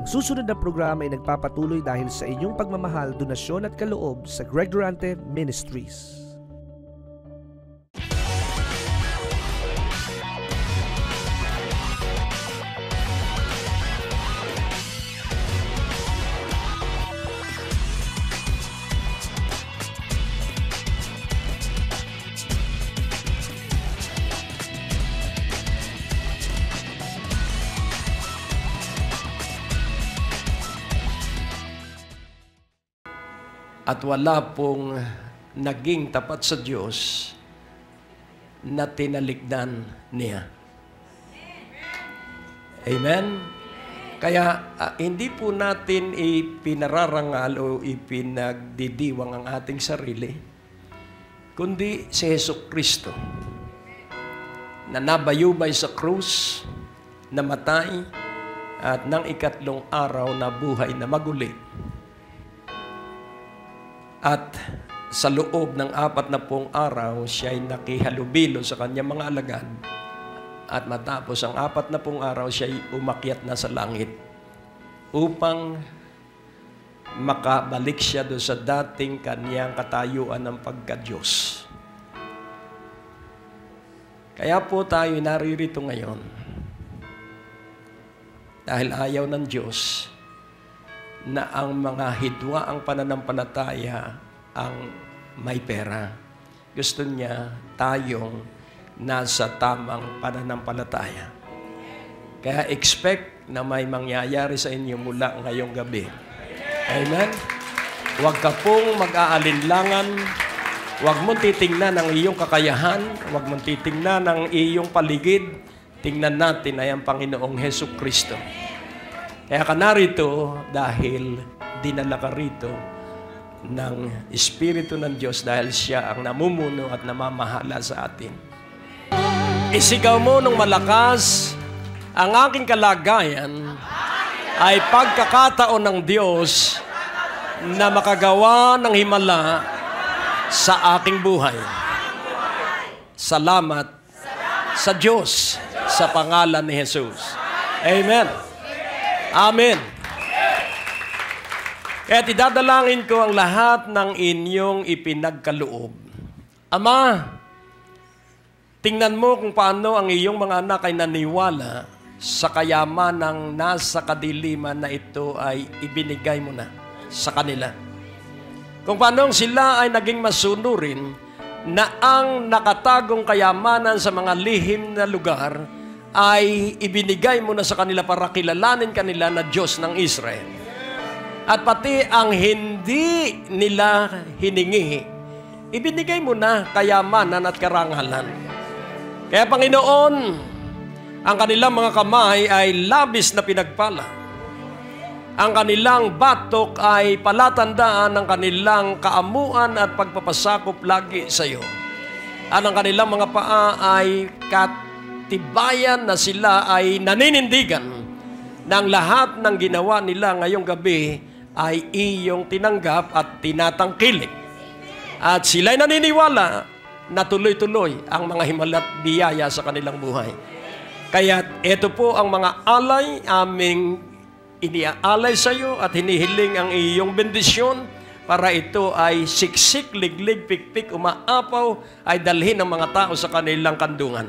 Ang susunod na programa ay nagpapatuloy dahil sa inyong pagmamahal, donasyon at kaloob sa Greg Durante Ministries. At wala pong naging tapat sa Diyos na tinalikdan niya. Amen? Kaya hindi po natin ipinararangal o ipinagdidiwang ang ating sarili, kundi si Jesucristo na nabayubay sa krus, namatay, at ng ikatlong araw na buhay na maguli. At sa loob ng 40 araw, siya ay nakihalubilo sa kanyang mga alagad. At matapos ang 40 araw, siya ay umakyat na sa langit upang makabalik siya doon sa dating kanyang katayuan ng pagka-Diyos. Kaya po tayo naririto ngayon dahil ayaw ng Diyos na ang mga hidwa ang pananampalataya ang may pera. Gusto niya tayong nasa tamang pananampalataya. Kaya expect na may mangyayari sa inyo mula ngayong gabi. Amen? Huwag ka pong mag-aalinlangan. Huwag mong titingnan ang iyong kakayahan. Huwag mong titingnan ang iyong paligid. Tingnan natin ay ang Panginoong Jesucristo. Kaya ka narito dahil dinala ka rito ng Espiritu ng Diyos dahil siya ang namumuno at namamahala sa atin. Isigaw mo ng malakas, ang aking kalagayan ay pagkakataon ng Diyos na makagawa ng himala sa aking buhay. Salamat sa Diyos sa pangalan ni Jesus. Amen. Amen. Kaya idadalangin ko ang lahat ng inyong ipinagkaloob. Ama, tingnan mo kung paano ang iyong mga anak ay naniwala sa kayamanang nasa kadiliman na ito ay ibinigay mo na sa kanila. Kung paano sila ay naging masunurin na ang nakatagong kayamanan sa mga lihim na lugar ay ibinigay mo na sa kanila para kilalanin kanila na Diyos ng Israel. At pati ang hindi nila hiningi, ibinigay mo na kayamanan at karangalan. Kaya Panginoon, ang kanilang mga kamay ay labis na pinagpala. Ang kanilang batok ay palatandaan ng kanilang kaamuan at pagpapasakop lagi sa iyo. At ang kanilang mga paa ay tibayan na sila ay naninindigan ng lahat ng ginawa nila ngayong gabi ay iyong tinanggap at tinatangkilik. At sila'y naniniwala na tuloy-tuloy ang mga himala at biyaya sa kanilang buhay. Kaya ito po ang mga alay aming iniaalay sa iyo at hinihiling ang iyong bendisyon para ito ay siksik, liglig, pikpik, umaapaw ay dalhin ng mga tao sa kanilang kandungan.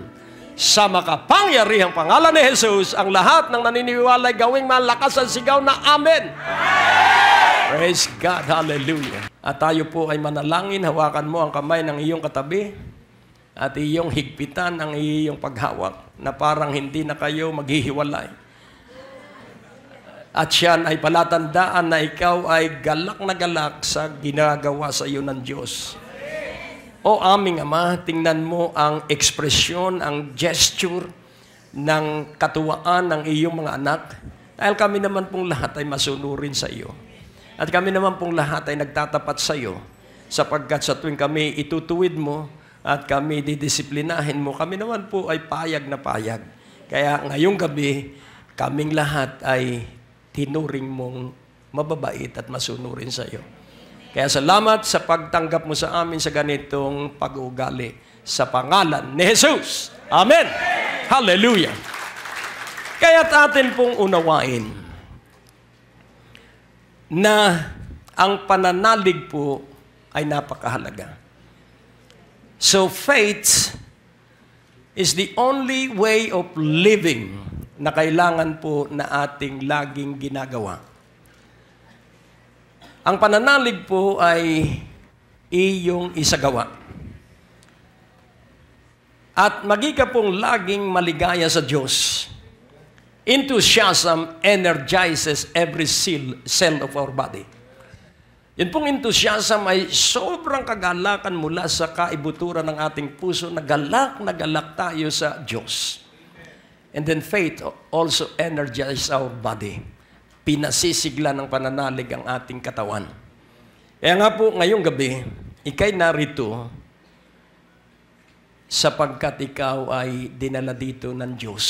Sa makapangyarihang pangalan ni Jesus, ang lahat ng naniniwala ay gawing malakas ang sigaw na Amen. Praise God. Hallelujah. At tayo po ay manalangin. Hawakan mo ang kamay ng iyong katabi at iyong higpitan ang iyong paghawak na parang hindi na kayo maghihiwalay. At siyan ay palatandaan na ikaw ay galak na galak sa ginagawa sa iyo ng Diyos. O aming Ama, tingnan mo ang ekspresyon, ang gesture ng katuwaan ng iyong mga anak. Dahil kami naman pong lahat ay masunurin sa iyo. At kami naman pong lahat ay nagtatapat sa iyo. Sapagkat sa tuwing kami itutuwid mo at kami didisiplinahin mo, kami naman po ay payag na payag. Kaya ngayong gabi, kaming lahat ay tinuring mong mababait at masunurin sa iyo. Kaya salamat sa pagtanggap mo sa amin sa ganitong pag-uugali sa pangalan ni Jesus. Amen. Hallelujah. Kaya't atin pong unawain na ang pananalig po ay napakahalaga. So faith is the only way of living na kailangan po na ating laging ginagawa. Ang pananalig po ay iyong isagawa. At magika pong laging maligaya sa Diyos. Enthusiasm energizes every cell of our body. Yun pong enthusiasm ay sobrang kagalakan mula sa kaibuturan ng ating puso. Na galak tayo sa Diyos. And then faith also energizes our body. Pinasisigla ng pananalig ang ating katawan. Kaya nga po ngayong gabi, ikay narito sapagkat ikaw ay dinala dito ng Diyos.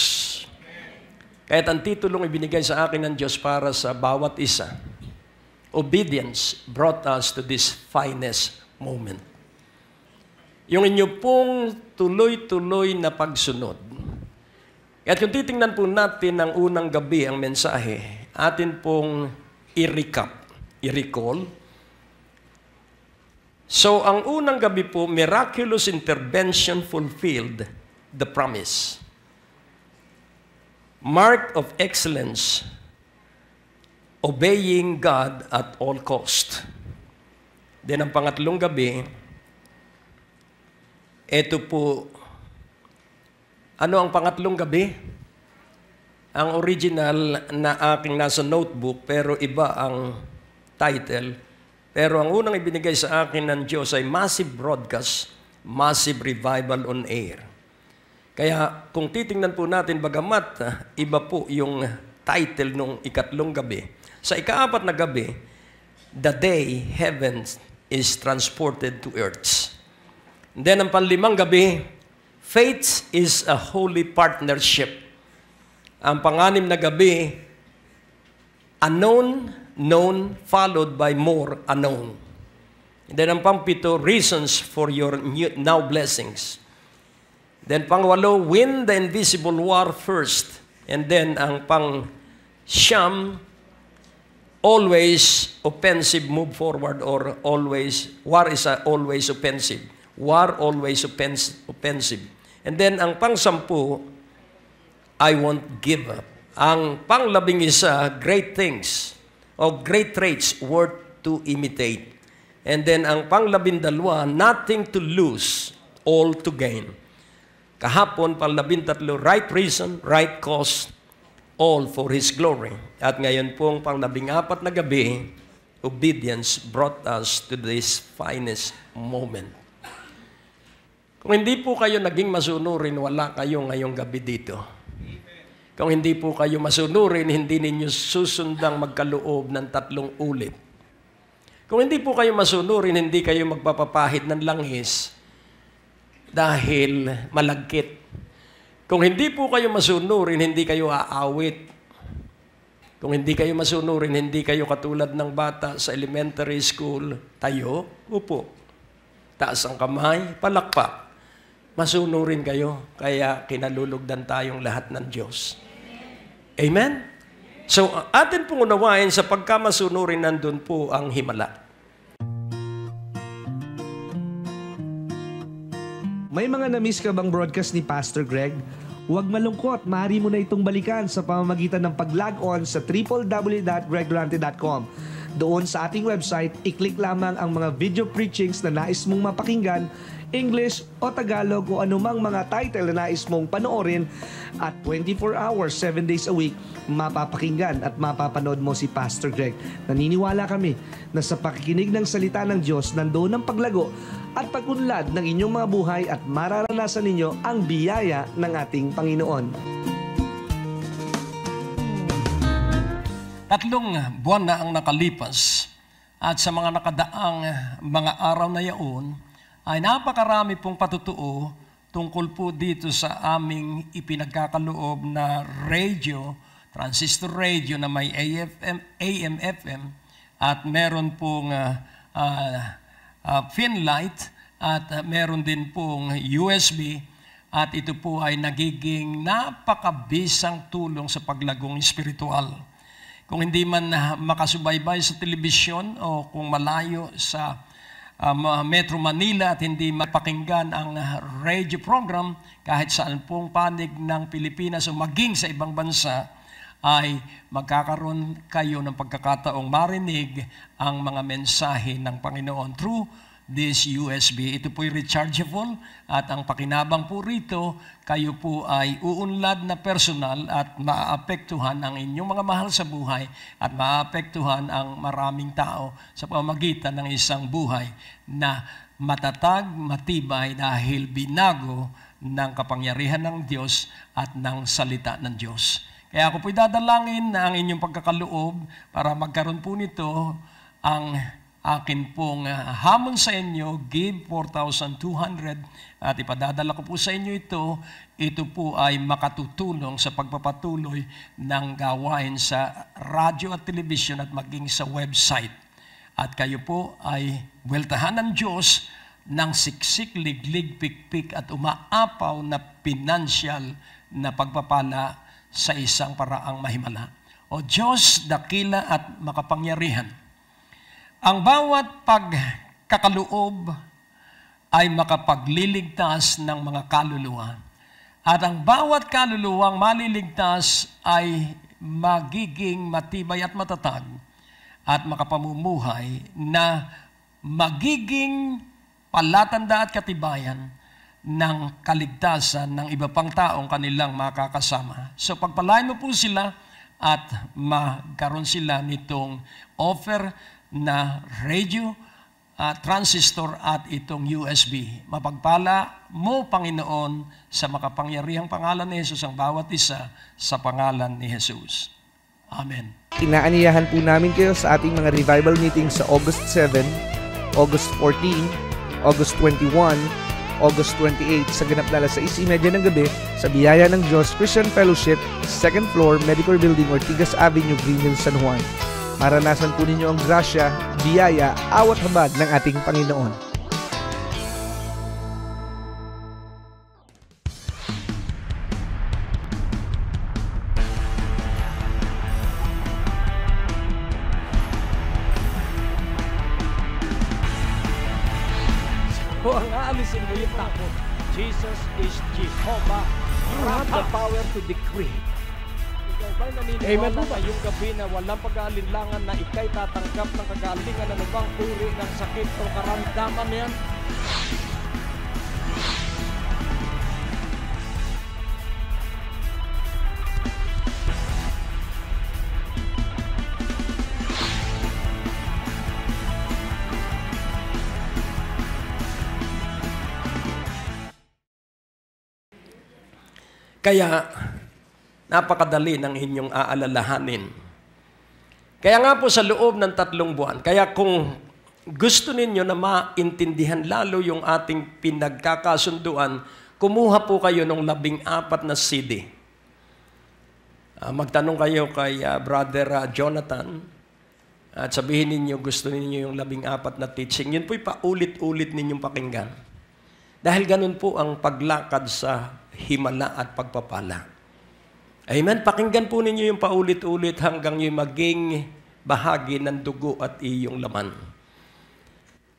Kahit ang titulong ibinigay sa akin ng Diyos para sa bawat isa, obedience brought us to this finest moment. Yung inyo pong tuloy-tuloy na pagsunod. At kung titingnan po natin ang unang gabi, ang mensahe, atin pong i-recall. So, ang unang gabi po, miraculous intervention fulfilled the promise. Mark of excellence, obeying God at all cost. Then, ang pangatlong gabi, ito po, ano ang pangatlong gabi? Ang original na aking nasa notebook, pero iba ang title. Pero ang unang ibinigay sa akin ng Diyos ay Massive Broadcast, Massive Revival on Air. Kaya kung titingnan po natin, bagamat iba po yung title nung ikatlong gabi. Sa ikaapat na gabi, the day heaven is transported to earth. And then ang panlimang gabi, faith is a holy partnership. Ang panganim na gabi, unknown, known, followed by more unknown. And then ang pangpito, reasons for your now blessings. Then pangwalo, win the invisible war first. And then ang pang-siyam, always offensive, move forward, or always, war is always offensive. War always offensive. And then ang pang-sampu, I won't give up. Ang pang-labing-isa, great things o great traits worth to imitate. And then ang pang-labindalwa, nothing to lose, all to gain. Kahapon, pang-labintatlo, right reason, right cause, all for His glory. At ngayon pong pang-labing-apat na gabi, obedience brought us to this finest moment. Kung hindi po kayo naging masunurin, wala kayo ngayong gabi dito. Kung hindi po kayo masunurin, hindi ninyo susundang magkaloob ng 3 ulit. Kung hindi po kayo masunurin, hindi kayo magpapapahid ng langis dahil malagkit. Kung hindi po kayo masunurin, hindi kayo aawit. Kung hindi kayo masunurin, hindi kayo katulad ng bata sa elementary school. Tayo, upo. Taas ang kamay, palakpak. Masunurin kayo, kaya kinalulugdan tayong lahat ng Diyos. Amen? So, atin pong unawain sa pagkamasunurin, nandun po ang himala. May mga na-miss ka bang broadcast ni Pastor Greg? Huwag malungkot, maaari mo na itong balikan sa pamamagitan ng pag-log on sa www.greggurante.com. Doon sa ating website, i-click lamang ang mga video preachings na nais mong mapakinggan, English o Tagalog o anumang mga title na nais mong panoorin, at 24 hours, 7 days a week, mapapakinggan at mapapanood mo si Pastor Greg. Naniniwala kami na sa pakikinig ng salita ng Diyos, nandoon ang paglago at pagunlad ng inyong mga buhay at mararanasan ninyo ang biyaya ng ating Panginoon. 3 buwan na ang nakalipas at sa mga nakadaang mga araw na yaon ay napakarami pong patutuo tungkol po dito sa aming ipinagkakaloob na radio, transistor radio na may AM, FM, at meron pong Finlight, at meron din pong USB, at ito po ay nagiging napakabisang tulong sa paglagong espiritual. Kung hindi man makasubaybay sa telebisyon o kung malayo sa Metro Manila at hindi mapakinggan ang radio program kahit saan pong panig ng Pilipinas o maging sa ibang bansa, ay magkakaroon kayo ng pagkakataong marinig ang mga mensahe ng Panginoon through this USB. Ito po'y rechargeable at ang pakinabang po rito, kayo po ay uunlad na personal at maapektuhan ang inyong mga mahal sa buhay at maapektuhan ang maraming tao sa pamamagitan ng isang buhay na matatag, matibay dahil binago ng kapangyarihan ng Diyos at ng salita ng Diyos. Kaya ako po'y dadalangin na ang inyong pagkakaloob para magkaroon po nito ang akin pong hamon sa inyo, give 4,200 at ipadadala ko po sa inyo ito. Ito po ay makatutulong sa pagpapatuloy ng gawain sa radyo at telebisyon at maging sa website. At kayo po ay weltahan ng Diyos ng siksik, liglig, pikpik at umaapaw na pinansyal na pagpapala sa isang paraang mahimala. O Diyos, dakila at makapangyarihan, ang bawat pagkakaloob ay makapagliligtas ng mga kaluluwa. At ang bawat kaluluwang maliligtas ay magiging matibay at matatag at makapamumuhay na magiging palatanda at katibayan ng kaligtasan ng iba pang taong kanilang makakasama. So pagpalain mo po sila at magkaroon sila nitong offer na radio, transistor at itong USB. Mapagpala mo, Panginoon, sa makapangyarihang pangalan ni Jesus ang bawat isa sa pangalan ni Jesus. Amen. Inaaniyahan po namin kayo sa ating mga revival meetings sa August 7, August 14, August 21, August 28 sa ganap na alas 6:30 ng gabi sa Biyaya ng Diyos Christian Fellowship, 2nd floor, Medical Building, Ortigas Avenue, Greenville, San Juan. Maranasan po ninyo ang grasya, biyaya, awat habag ng ating Panginoon. Kung ang aalisin mo yung takot, Jesus is Jehovah. You have the power to decree. Ikaw ba'y naniniwala ngayong gabi na walang pag-aalinlangan na ikay tatanggap ng kagalingan ng ibang uri ng sakit o karamdaman yan? Kaya, napakadali ng inyong aalalahanin. Kaya nga po sa loob ng 3 buwan, kaya kung gusto ninyo na maintindihan lalo yung ating pinagkakasunduan, kumuha po kayo ng 14 na CD. Magtanong kayo kay Brother Jonathan at sabihin ninyo gusto ninyo yung 14 na teaching. Yun po'y paulit-ulit ninyong pakinggan. Dahil ganun po ang paglakad sa himala at pagpapala. Amen? Pakinggan po ninyo yung paulit-ulit hanggang yung maging bahagi ng dugo at iyong laman.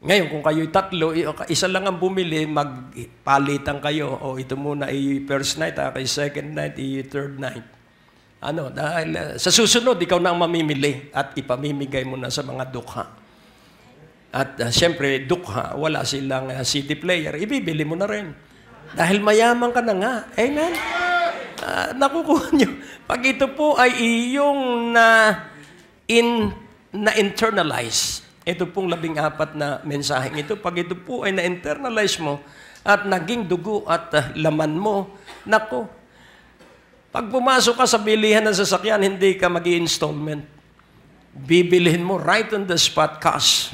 Ngayon, kung kayo'y 3, isa lang ang bumili, magpalitan kayo. O ito muna ay first night, kay second night, third night. Dahil sa susunod, ikaw na ang mamimili at ipamimigay mo na sa mga dukha. At siyempre, dukha, wala silang CD player, ibibili mo na rin. Dahil mayaman ka na nga. Amen? Nakukuha nyo. Pag ito po ay iyong na-internalize, ito pong 14 na mensaheng ito, pag ito po ay na-internalize mo at naging dugo at laman mo, nako, pag pumasok ka sa bilihan ng sasakyan, hindi ka mag-i-installment. Bibilihin mo right on the spot cash.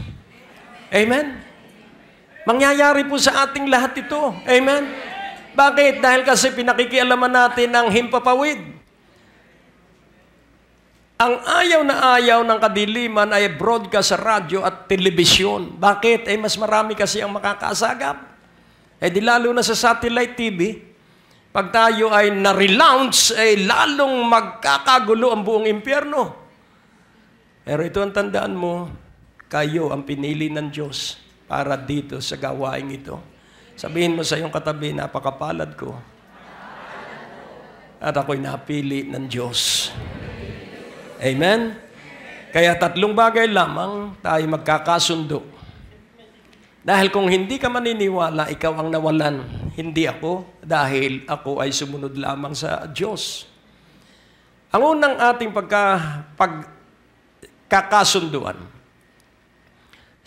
Amen? Mangyayari po sa ating lahat ito. Amen? Bakit? Dahil kasi pinakikialaman natin ang himpapawid. Ang ayaw na ayaw ng kadiliman ay broadcast sa radyo at telebisyon. Bakit? Mas marami kasi ang makakasagap. Di lalo na sa satellite TV, pag tayo ay na-relaunch, lalong magkakagulo ang buong impyerno. Pero ito ang tandaan mo, kayo ang pinili ng Diyos para dito sa gawaing ito. Sabihin mo sa iyong katabi, napakapalad ko. At ako'y napili ng Diyos. Amen? Kaya 3 bagay lamang tayo magkakasundo. Dahil kung hindi ka maniniwala, ikaw ang nawalan. Hindi ako, dahil ako ay sumunod lamang sa Diyos. Ang unang ating pagkakasunduan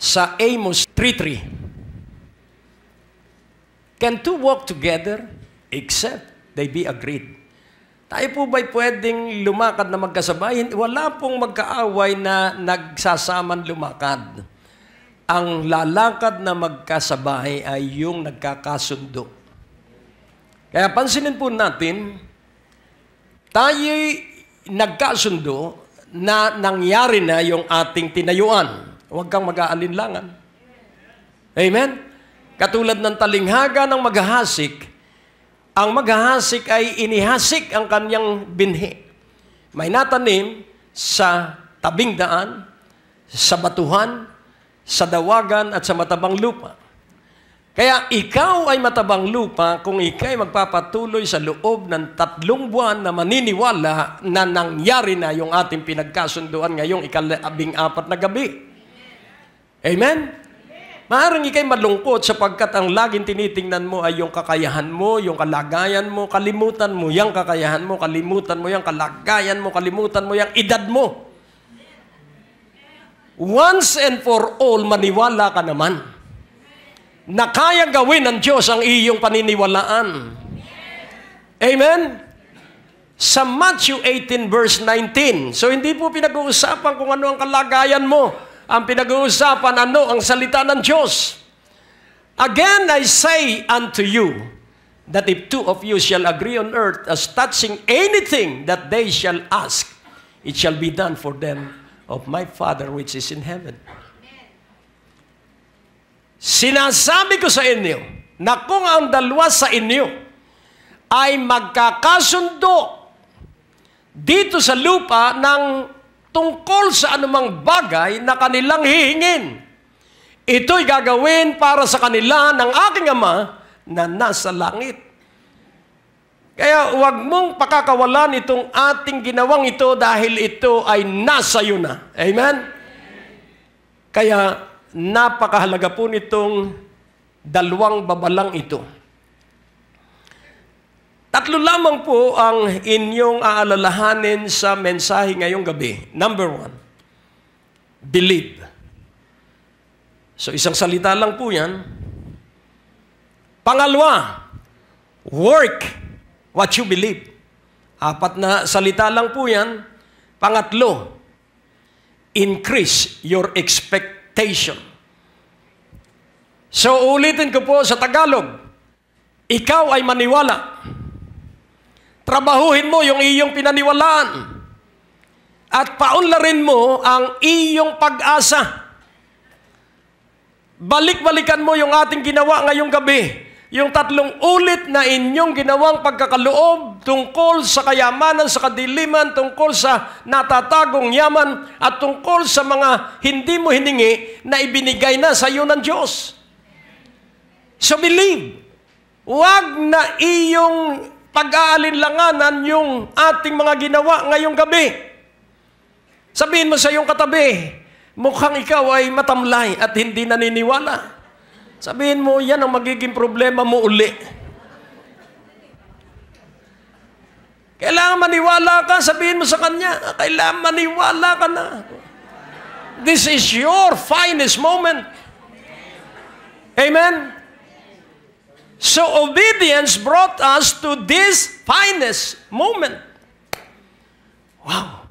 sa Amos 3:3. Can two walk together except they be agreed? Tayo po ba'y pwedeng lumakad na magkasabay? Wala pong magkaaway na nagsasaman lumakad. Ang lalakad na magkasabay ay yung nagkakasundo. Kaya pansinin po natin, tayo'y nagkasundo na nangyari na yung ating tinayuan. Huwag kang mag-aalinlangan. Amen? Katulad ng talinghaga ng maghahasik, ang maghahasik ay inihasik ang kanyang binhi. May natanim sa tabing daan, sa batuhan, sa dawagan at sa matabang lupa. Kaya ikaw ay matabang lupa kung ikaw ay magpapatuloy sa loob ng 3 buwan na maniniwala na nangyari na yung ating pinagkasunduan ngayong 14 na gabi. Amen? Maaaring ikay malungkot sapagkat ang laging tinitingnan mo ay yung kakayahan mo, yung kalagayan mo, kalimutan mo yung kakayahan mo, kalimutan mo yung kalagayan mo, kalimutan mo yung edad mo. Once and for all, maniwala ka naman na kaya gawin ng Diyos ang iyong paniniwalaan. Amen? Sa Matthew 18 verse 19, so hindi po pinag-uusapan kung ano ang kalagayan mo. Ang pinag-uusapan, ano ang salita ng Diyos. Again, I say unto you, that if 2 of you shall agree on earth as touching anything that they shall ask, it shall be done for them of my Father which is in heaven. Sinasabi ko sa inyo, na kung ang 2 sa inyo ay magkakasundo dito sa lupa ng tungkol sa anumang bagay na kanilang hihingin, ito'y gagawin para sa kanila ng aking Ama na nasa langit. Kaya huwag mong pakakawalan itong ating ginawang ito dahil ito ay nasa iyo na. Amen? Kaya napakahalaga po nitong 2 babalang ito. 3 lamang po ang inyong aalalahanin sa mensahe ngayong gabi. Number 1, believe. So isang salita lang po yan. Pangalawa, work what you believe. 4 na salita lang po yan. Pangatlo, increase your expectation. So ulitin ko po sa Tagalog, ikaw ay maniwala. Trabahuhin mo yung iyong pinaniwalaan. At paunlarin mo ang iyong pag-asa. Balik-balikan mo yung ating ginawa ngayong gabi. Yung 3 ulit na inyong ginawang pagkakaloob tungkol sa kayamanan, sa kadiliman, tungkol sa natatagong yaman, at tungkol sa mga hindi mo hiningi na ibinigay na sa iyo ng Diyos. So believe. Huwag na iyong pag-aalinlanganan yung ating mga ginawa ngayong gabi. Sabihin mo sa iyong katabi, mukhang ikaw ay matamlay at hindi naniniwala. Sabihin mo, yan ang magiging problema mo uli. Kailangan maniwala ka, sabihin mo sa kanya, kailangan maniwala ka na. This is your finest moment. Amen? So obedience brought us to this finest moment. Wow!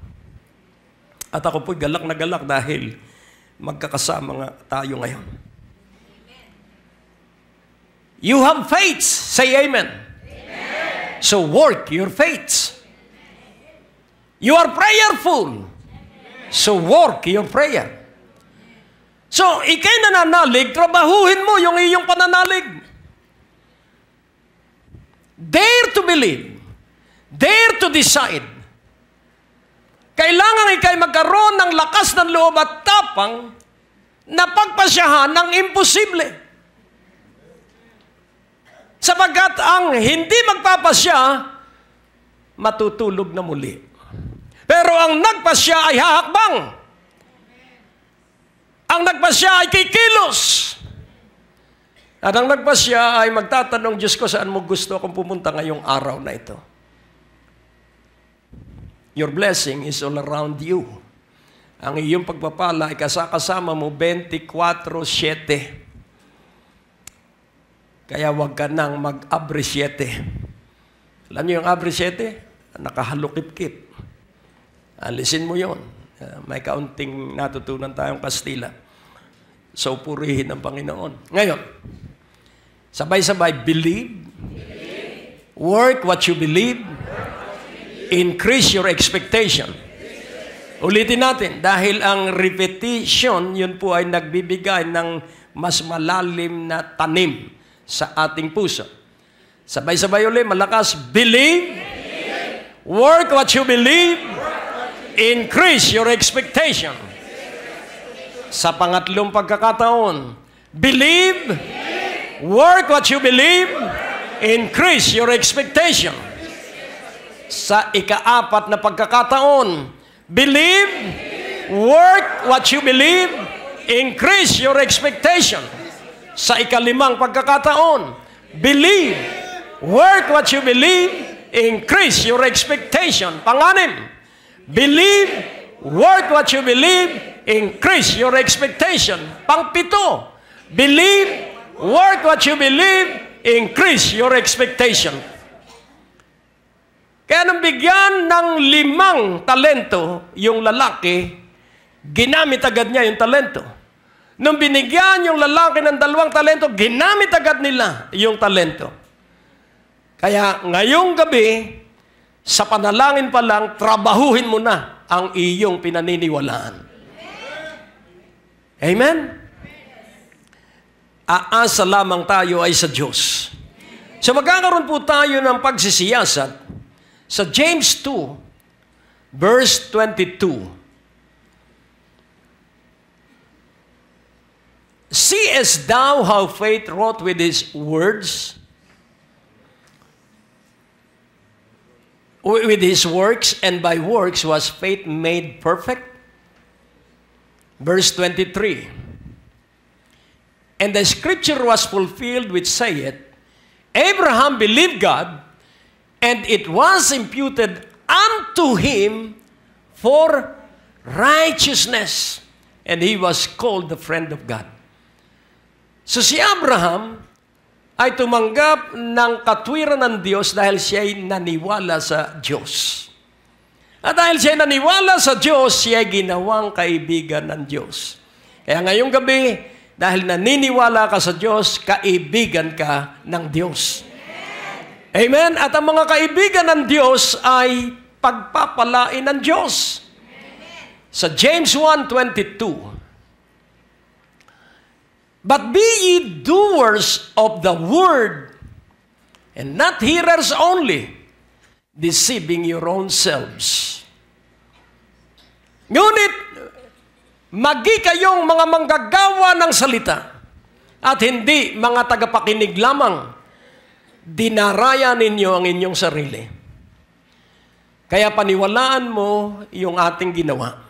At ako po'y galak na galak dahil magkakasama nga tayo ngayon. You have faith. Say amen. Amen. So work your faith. You are prayerful. So work your prayer. So ikay nananalig, trabahuhin mo yung iyong pananalig. Dare to believe. Dare to decide. Kailangan ikay magkaroon ng lakas ng loob at tapang na pagpasyahan ng imposible. Sapagkat ang hindi magpapasya, matutulog na muli. Pero ang nagpasya ay hahakbang. Ang nagpasya ay kikilos. At ang nagpasya ay magtatanong, Diyos ko, saan mo gusto akong pumunta ngayong araw na ito? Your blessing is all around you. Ang iyong pagpapala ay kasama mo 24/7. Kaya huwag ka nang mag-abre 7. Alam niyo yung abre 7? Nakahalukip-kip. Alisin mo yon. May kaunting natutunan tayong Kastila. So, purihin ang Panginoon. Ngayon, sabay-sabay, believe, work what you believe, increase your expectation. Ulitin natin, dahil ang repetition, yun po ay nagbibigay ng mas malalim na tanim sa ating puso. Sabay-sabay ulit, malakas, believe, work what you believe, increase your expectation. Sa pangatlong pagkakataon, believe, work what you believe, increase your expectation. Sa ikaapat na pagkakataon, believe, work what you believe, increase your expectation. Sa ikalimang pagkakataon, believe, work what you believe, increase your expectation. Panganim, believe, work what you believe, increase your expectation. Pangpito, believe, work what you believe, increase your expectation. Kaya nang bigyan ng 5 talento yung lalaki, ginamit agad niya yung talento. Nung binigyan yung lalaki ng 2 talento, ginamit agad nila yung talento. Kaya ngayong gabi, sa panalangin pa lang, trabahuhin mo na ang iyong pinaniniwalaan. Amen? Aasa lamang tayo ay sa Diyos. So magkakaroon po tayo ng pagsisiyasat sa James 2, verse 22. Seest thou how faith wrought with his words, with his works, and by works was faith made perfect? Verse 23. And the scripture was fulfilled which saith, Abraham believed God, and it was imputed unto him for righteousness. And he was called the friend of God. So si Abraham ay tumanggap ng katwiran ng Diyos dahil siya ay naniwala sa Diyos. At dahil siya ay naniwala sa Diyos, siya ay ginawang kaibigan ng Diyos. Kaya ngayong gabi, dahil naniniwala ka sa Diyos, kaibigan ka ng Diyos. Amen? At ang mga kaibigan ng Diyos ay pagpapalain ng Diyos. Sa James 1:22, but be ye doers of the word, and not hearers only, deceiving your own selves. Ngunit, magi kayong mga manggagawa ng salita, at hindi mga tagapakinig lamang, dinaraya ninyo ang inyong sarili. Kaya paniwalaan mo yung ating ginawa.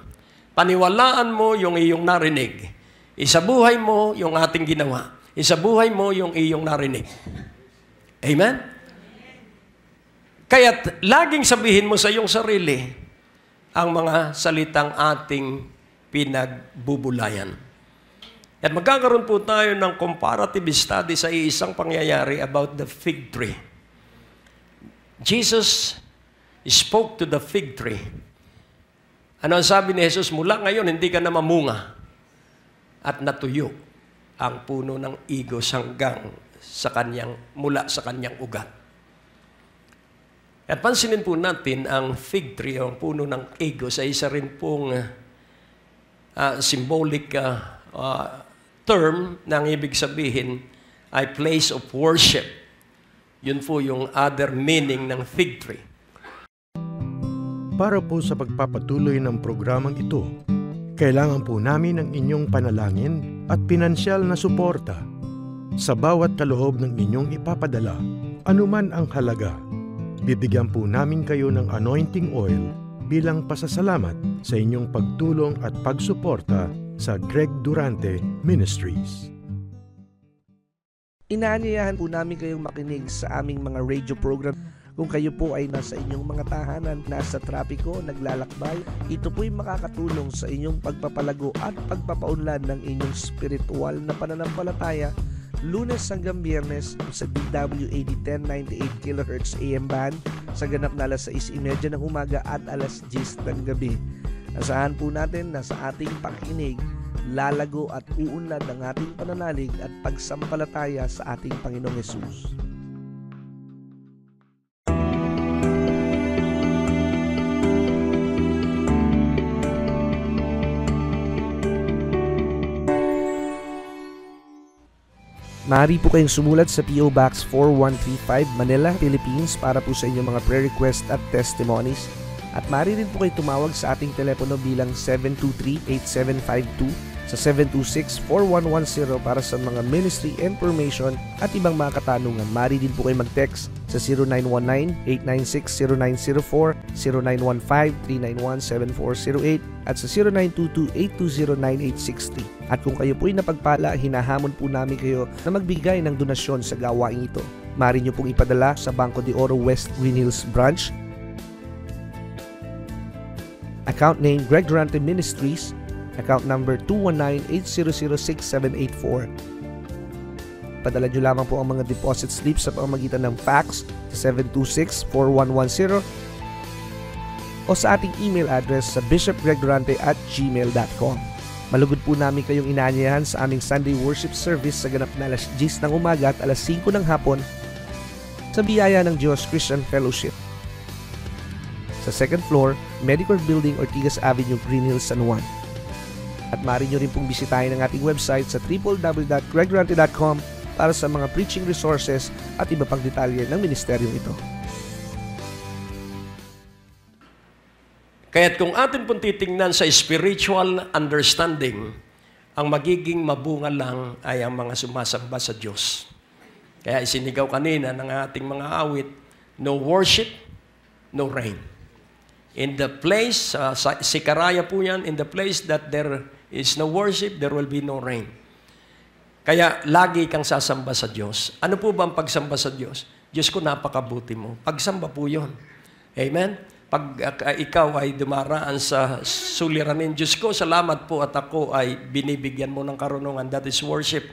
Paniwalaan mo yung iyong narinig. Isabuhay mo yung ating ginawa. Isabuhay mo yung iyong narinig. Amen? Kaya laging sabihin mo sa iyong sarili ang mga salitang ating pinagbubulayan. At magkakaroon po tayo ng comparative study sa isang pangyayari about the fig tree. Jesus spoke to the fig tree. Ano ang sabi ni Jesus? Mula ngayon, hindi ka na mamunga. At natuyo ang puno ng igos hanggang mula sa kanyang ugat. At pansinin po natin, ang fig tree, ang puno ng igos, ay isa rin pong symbolic term na ang ibig sabihin ay place of worship. Yun po yung other meaning ng fig tree. Para po sa pagpapatuloy ng programang ito, kailangan po namin ng inyong panalangin at pinansyal na suporta. Sa bawat kaloob ng inyong ipapadala, anuman ang halaga, bibigyan po namin kayo ng anointing oil bilang pasasalamat sa inyong pagtulong at pagsuporta sa Greg Durante Ministries. Inaanyayahan po namin kayong makinig sa aming mga radio program. Kung kayo po ay nasa inyong mga tahanan, nasa trapiko, naglalakbay, ito po'y makakatulong sa inyong pagpapalago at pagpapaunlad ng inyong spiritual na pananampalataya. Lunes hanggang Biyernes sa DWAD 1098 kHz AM band sa ganap na alas 6:30 ng umaga at alas 10 ng gabi. Asahan po natin na sa ating pakikinig, lalago at uunlad ang ating pananalig at pagsampalataya sa ating Panginoong Hesus. Maaari po kayong sumulat sa P.O. Box 4135 Manila, Philippines para po sa inyong mga prayer request at testimonies. At maaari rin po kayo tumawag sa ating telepono bilang 723-8752 sa 726-4110 para sa mga ministry information at ibang mga katanungan. Maaari din po kayo mag-text sa 0919-896-0904, 0915-391-7408 at sa 0922-820-9863. At kung kayo po'y napagpala, hinahamon po namin kayo na magbigay ng donasyon sa gawain ito. Maaari nyo pong ipadala sa Banco de Oro West Green Hills Branch, account name Greg Durante Ministries, account number 219-800-6784. Padala nyo lamang po ang mga deposit slips sa pamamagitan ng fax sa 726-4110 o sa ating email address sa bishopgregdurante@gmail.com. Malugod po namin kayong inaanyayahan sa aming Sunday worship service sa ganap na alas 10 ng umaga at alas 5 ng hapon sa biyaya ng Diyos Christian Fellowship. Sa second floor, Medical Building, Ortigas Avenue, Green Hills, San Juan. At maaari nyo rin pong bisitahin ang ating website sa www.gregdurante.com para sa mga preaching resources at iba pang detalye ng ministeryong ito. Kaya't kung atin pong titingnan sa spiritual understanding, ang magiging mabunga lang ay ang mga sumasamba sa Diyos. Kaya isinigaw kanina ng ating mga awit, no worship, no rain. In the place, si Karaya po yan, in the place that there is no worship, there will be no rain. Kaya lagi kang sasamba sa Diyos. Ano po ba ang pagsamba sa Diyos? Diyos ko, napakabuti mo. Pagsamba po yun. Amen? Pag ikaw ay dumaraan sa suliranin, Diyos ko, salamat po at ako ay binibigyan mo ng karunungan. That is worship.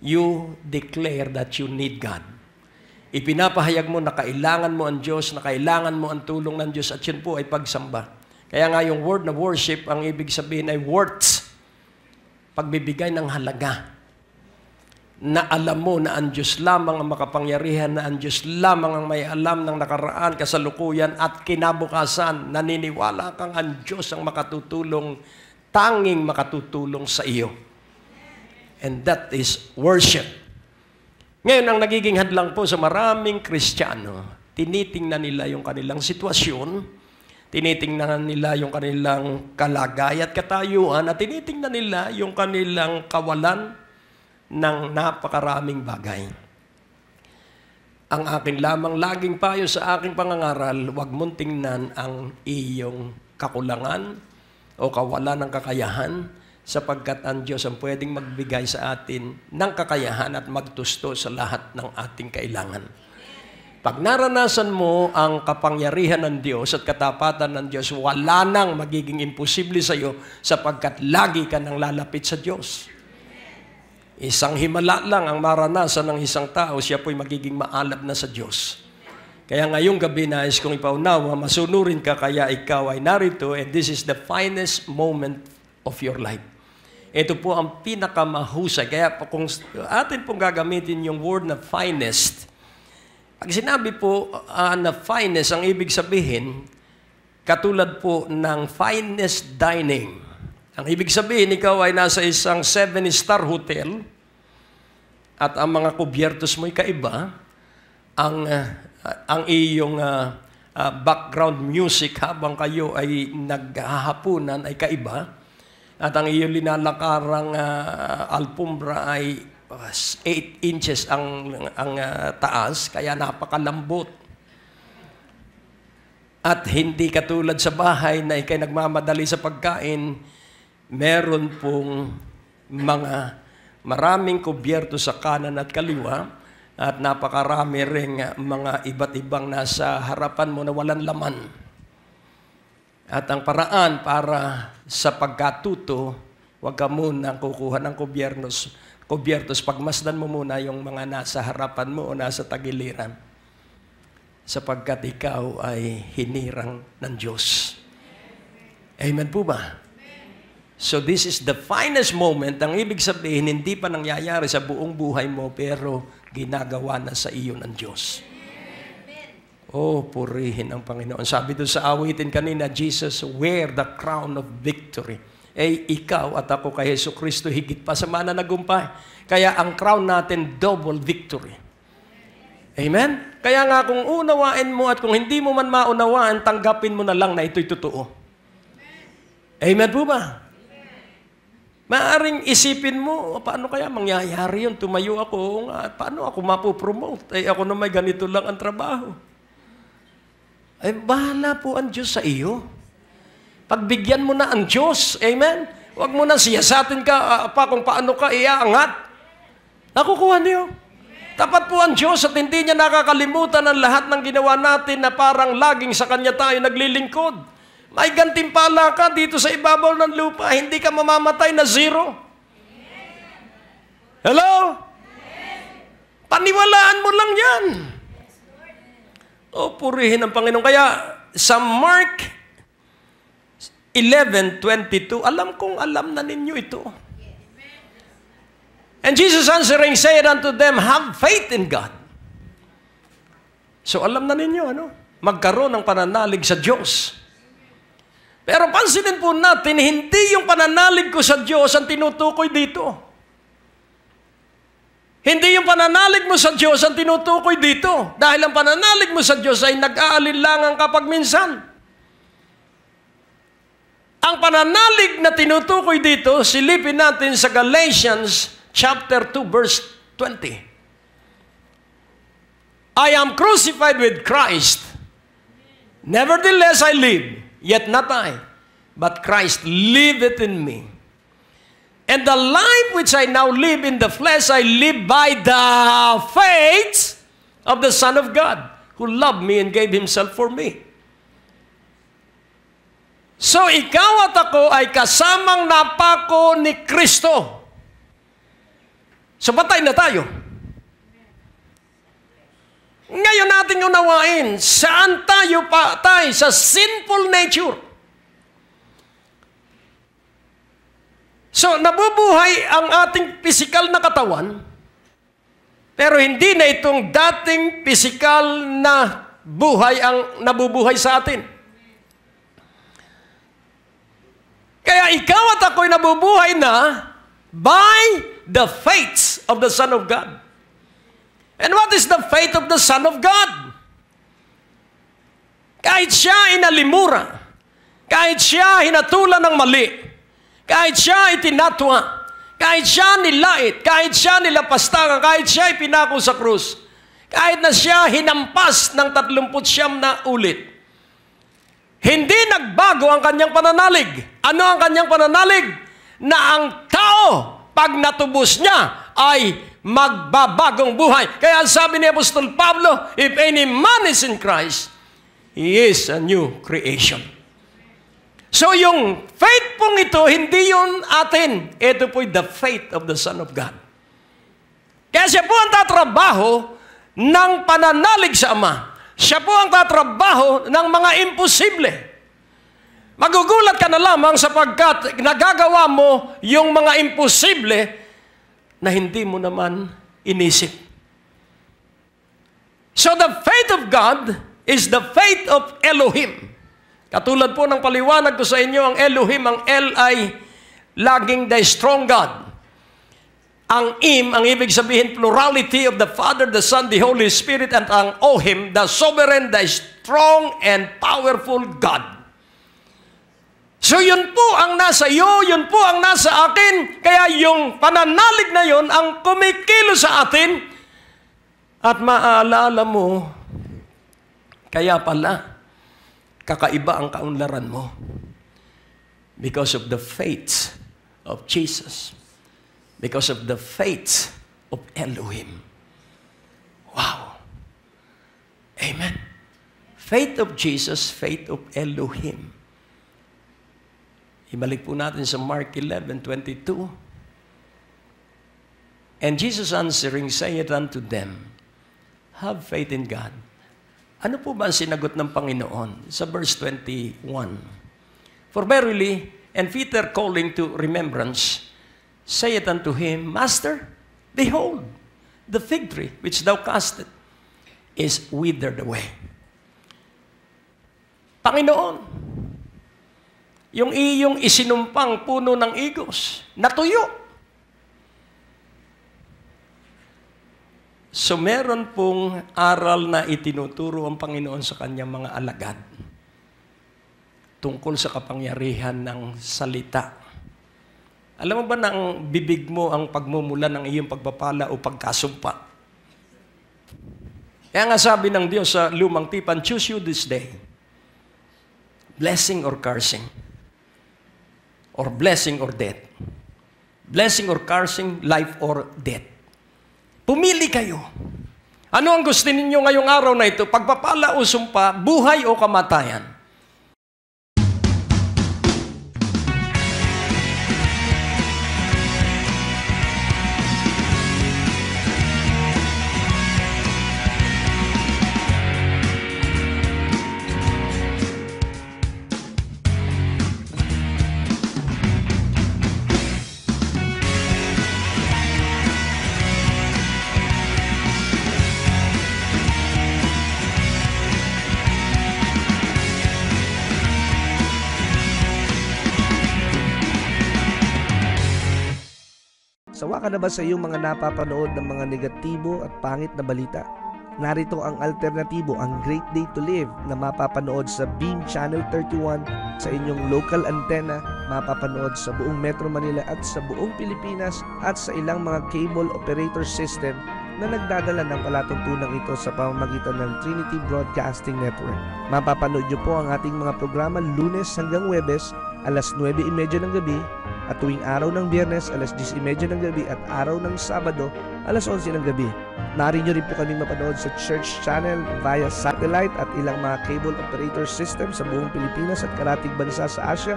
You declare that you need God. Ipinapahayag mo na kailangan mo ang Diyos, na kailangan mo ang tulong ng Diyos at yun po ay pagsamba. Kaya nga yung word na worship, ang ibig sabihin ay worth. Pagbibigay ng halaga. Na alam mo na ang Diyos lamang ang makapangyarihan, na ang Diyos lamang ang may alam ng nakaraan, kasalukuyan at kinabukasan. Naniniwala kang ang Diyos ang makatutulong, tanging makatutulong sa iyo. And that is worship. Ngayon, ang nagiging hadlang po sa maraming Kristiyano, tinitingnan nila yung kanilang sitwasyon, tinitingnan nila yung kanilang kalagay at katayuan, at tinitingnan nila yung kanilang kawalan ng napakaraming bagay. Ang aking lamang laging payo sa aking pangangaral, huwag mong tingnan ang iyong kakulangan o kawalan ng kakayahan, sapagkat ang Diyos ang pwedeng magbigay sa atin ng kakayahan at magtusto sa lahat ng ating kailangan. Pag naranasan mo ang kapangyarihan ng Diyos at katapatan ng Diyos, wala nang magiging imposible sa iyo sapagkat lagi ka nang lalapit sa Diyos. Isang himala lang ang maranasan ng isang tao, siya po'y magiging maalab na sa Diyos. Kaya ngayong gabi nais kong ipaunawa, masunurin ka kaya ikaw ay narito, and this is the finest moment of your life. Ito po ang pinakamahusay. Kaya kung atin pong gagamitin yung word na finest, pag sinabi po na finest, ang ibig sabihin, katulad po ng finest dining. Ang ibig sabihin, ikaw ay nasa isang 7-star hotel at ang mga kubyertos mo'y kaiba, ang iyong background music habang kayo ay naghahapunan ay kaiba. At ang iyong linalakarang alpombra ay 8 inches ang taas, kaya napakalambot. At hindi katulad sa bahay na ikay nagmamadali sa pagkain, meron pong maraming kubyerto sa kanan at kaliwa at napakarami ring mga iba't ibang nasa harapan mo na walang laman. At ang paraan para sa pagkatuto, huwag ka muna kukuha ng kubyertos, pagmasdan mo muna yung mga nasa harapan mo o nasa tagiliran, sapagkat ikaw ay hinirang ng Diyos. Amen po ba? So this is the finest moment. Ang ibig sabihin, hindi pa nangyayari sa buong buhay mo, pero ginagawa na sa iyo ng Diyos. Oh, purihin ang Panginoon. Sabi doon sa awitin kanina, Jesus, wear the crown of victory. Ikaw at ako kay Yesu Kristo higit pa sa mananagumpay. Kaya ang crown natin, double victory. Amen? Kaya nga kung unawain mo at kung hindi mo man maunawaan, tanggapin mo na lang na ito'y totoo. Amen po ba? Maaring isipin mo, paano kaya mangyayari yun? Tumayo ako, paano ako mapopromote? Ako na may ganito lang ang trabaho. Ay, bahala po ang Diyos sa iyo. Pagbigyan mo na ang Diyos. Amen? Huwag mo na siyasatin ka kung paano ka iaangat. Nakukuha niyo. Tapat po ang Diyos at hindi niya nakakalimutan ang lahat ng ginawa natin na parang laging sa Kanya tayo naglilingkod. May gantimpala ka dito sa ibabaw ng lupa. Hindi ka mamamatay na zero. Hello? Paniwalaan mo lang yan. O, purihin ang Panginoon. Kaya sa Mark 11:22, alam kong alam na ninyo ito. And Jesus answering said unto them, have faith in God. So alam na ninyo, magkaroon ng pananalig sa Diyos. Pero pansinin po natin, hindi yung pananalig ko sa Diyos ang tinutukoy dito. Hindi yung pananalig mo sa Diyos ang tinutukoy dito. Dahil ang pananalig mo sa Diyos ay nag-aalinlangan kapag minsan. Ang pananalig na tinutukoy dito, silipin natin sa Galatians chapter 2, verse 20. I am crucified with Christ. Nevertheless I live, yet not I, but Christ liveth in me. And the life which I now live in the flesh, I live by the faith of the Son of God, who loved me and gave Himself for me. So, ikaw at ako ay kasamang napako ni Kristo. So, patay na tayo. Ngayon natin unawain, saan tayo patay? Sa sinful nature. So, nabubuhay ang ating pisikal na katawan, pero hindi na itong dating pisikal na buhay ang nabubuhay sa atin. Kaya ikaw at ako'y nabubuhay na by the faith of the Son of God. And what is the faith of the Son of God? Kahit siya inalimura, kahit siya hinatulan ng mali, kahit siya itinatwa, kahit siya nilait, kahit siya nilapastangan, kahit siya ipinako sa krus, kahit na siya hinampas ng 39 na ulit, hindi nagbago ang kanyang pananalig. Ano ang kanyang pananalig? Na ang tao, pag natubos niya, ay magbabagong buhay. Kaya sabi ni Apostol Pablo, if any man is in Christ, he is a new creation. So yung faith pong ito, hindi yun atin. Ito po'y the faith of the Son of God. Kaya siya po ang tatrabaho ng pananalig sa Ama. Siya po ang tatrabaho ng mga imposible. Magugulat ka na lamang sapagkat nagagawa mo yung mga imposible na hindi mo naman inisip. So the faith of God is the faith of Elohim. Katulad po ng paliwanag ko sa inyo, ang Elohim, ang El ay laging the strong God. Ang im, ang ibig sabihin, plurality of the Father, the Son, the Holy Spirit, at ang ohim, the sovereign, the strong, and powerful God. So yun po ang nasa iyo, yun po ang nasa akin, kaya yung pananalig na yun ang kumikilo sa atin, at maaalala mo, kaya pala, kakaiba ang kaunlaran mo. Because of the faith of Jesus. Because of the faith of Elohim. Wow. Amen. Faith of Jesus, faith of Elohim. Ibalik po natin sa Mark 11:22. And Jesus answering saith unto them, have faith in God. Ano po ba ang sinagot ng Panginoon? Sa verse 21. For verily, and Peter calling to remembrance, saith unto him, Master, behold, the fig tree which thou castest is withered away. Panginoon, yung iyong isinumpang puno ng igos, natuyo. So meron pong aral na itinuturo ang Panginoon sa kanyang mga alagad tungkol sa kapangyarihan ng salita. Alam mo ba na ang bibig mo ang pagmumula ng iyong pagpapala o pagkasumpa? Kaya nga sabi ng Diyos sa lumang tipan, choose you this day. Blessing or cursing. Or blessing or death. Blessing or cursing, life or death. Pumili kayo. Ano ang gusto ninyo ngayong araw na ito? Pagpapala o sumpa, buhay o kamatayan? Sawa ka na ba sa iyong mga napapanood ng mga negatibo at pangit na balita? Narito ang alternatibo, ang Great Day to Live na mapapanood sa Beam Channel 31 sa inyong local antenna, mapapanood sa buong Metro Manila at sa buong Pilipinas at sa ilang mga cable operator system na nagdadala ng palatuntunang ito sa pamamagitan ng Trinity Broadcasting Network. Mapapanood niyo po ang ating mga programa Lunes hanggang Huwebes, alas 9:30 ng gabi, at tuwing araw ng Biyernes, alas 10:30 ng gabi, at araw ng Sabado, alas 11 ng gabi. Narin nyo rin po kami mapanood sa Church Channel via satellite at ilang mga cable operator system sa buong Pilipinas at karatig bansa sa Asia.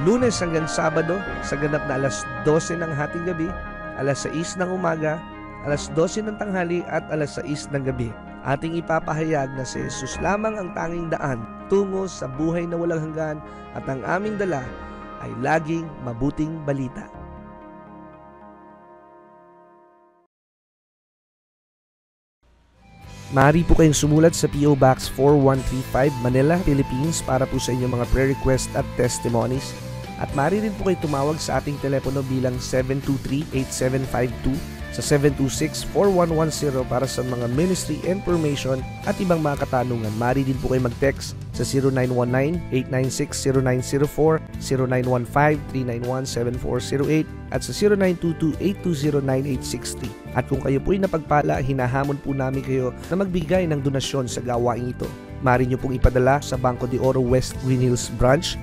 Lunes hanggang Sabado, sa ganap na alas 12 ng hating gabi, alas 6 ng umaga, alas 12 ng tanghali, at alas 6 ng gabi. Ating ipapahayag na si Jesus lamang ang tanging daan tungo sa buhay na walang hanggan, at ang aming dala ay laging mabuting balita. Maaari po kayong sumulat sa P.O. Box 4135 Manila, Philippines para po sa inyong mga prayer request at testimonies. At maaari rin po kayo tumawag sa ating telepono bilang 723-8752 sa 726-4110 para sa mga ministry information at ibang mga katanungan. Maaari din po kayo mag-text sa 0919-896-0904, 0915-391-7408 at sa 0922-820-9863. At kung kayo po'y napagpala, hinahamon po namin kayo na magbigay ng donasyon sa gawain ito. Maaari nyo pong ipadala sa Banco de Oro West Green Hills Branch,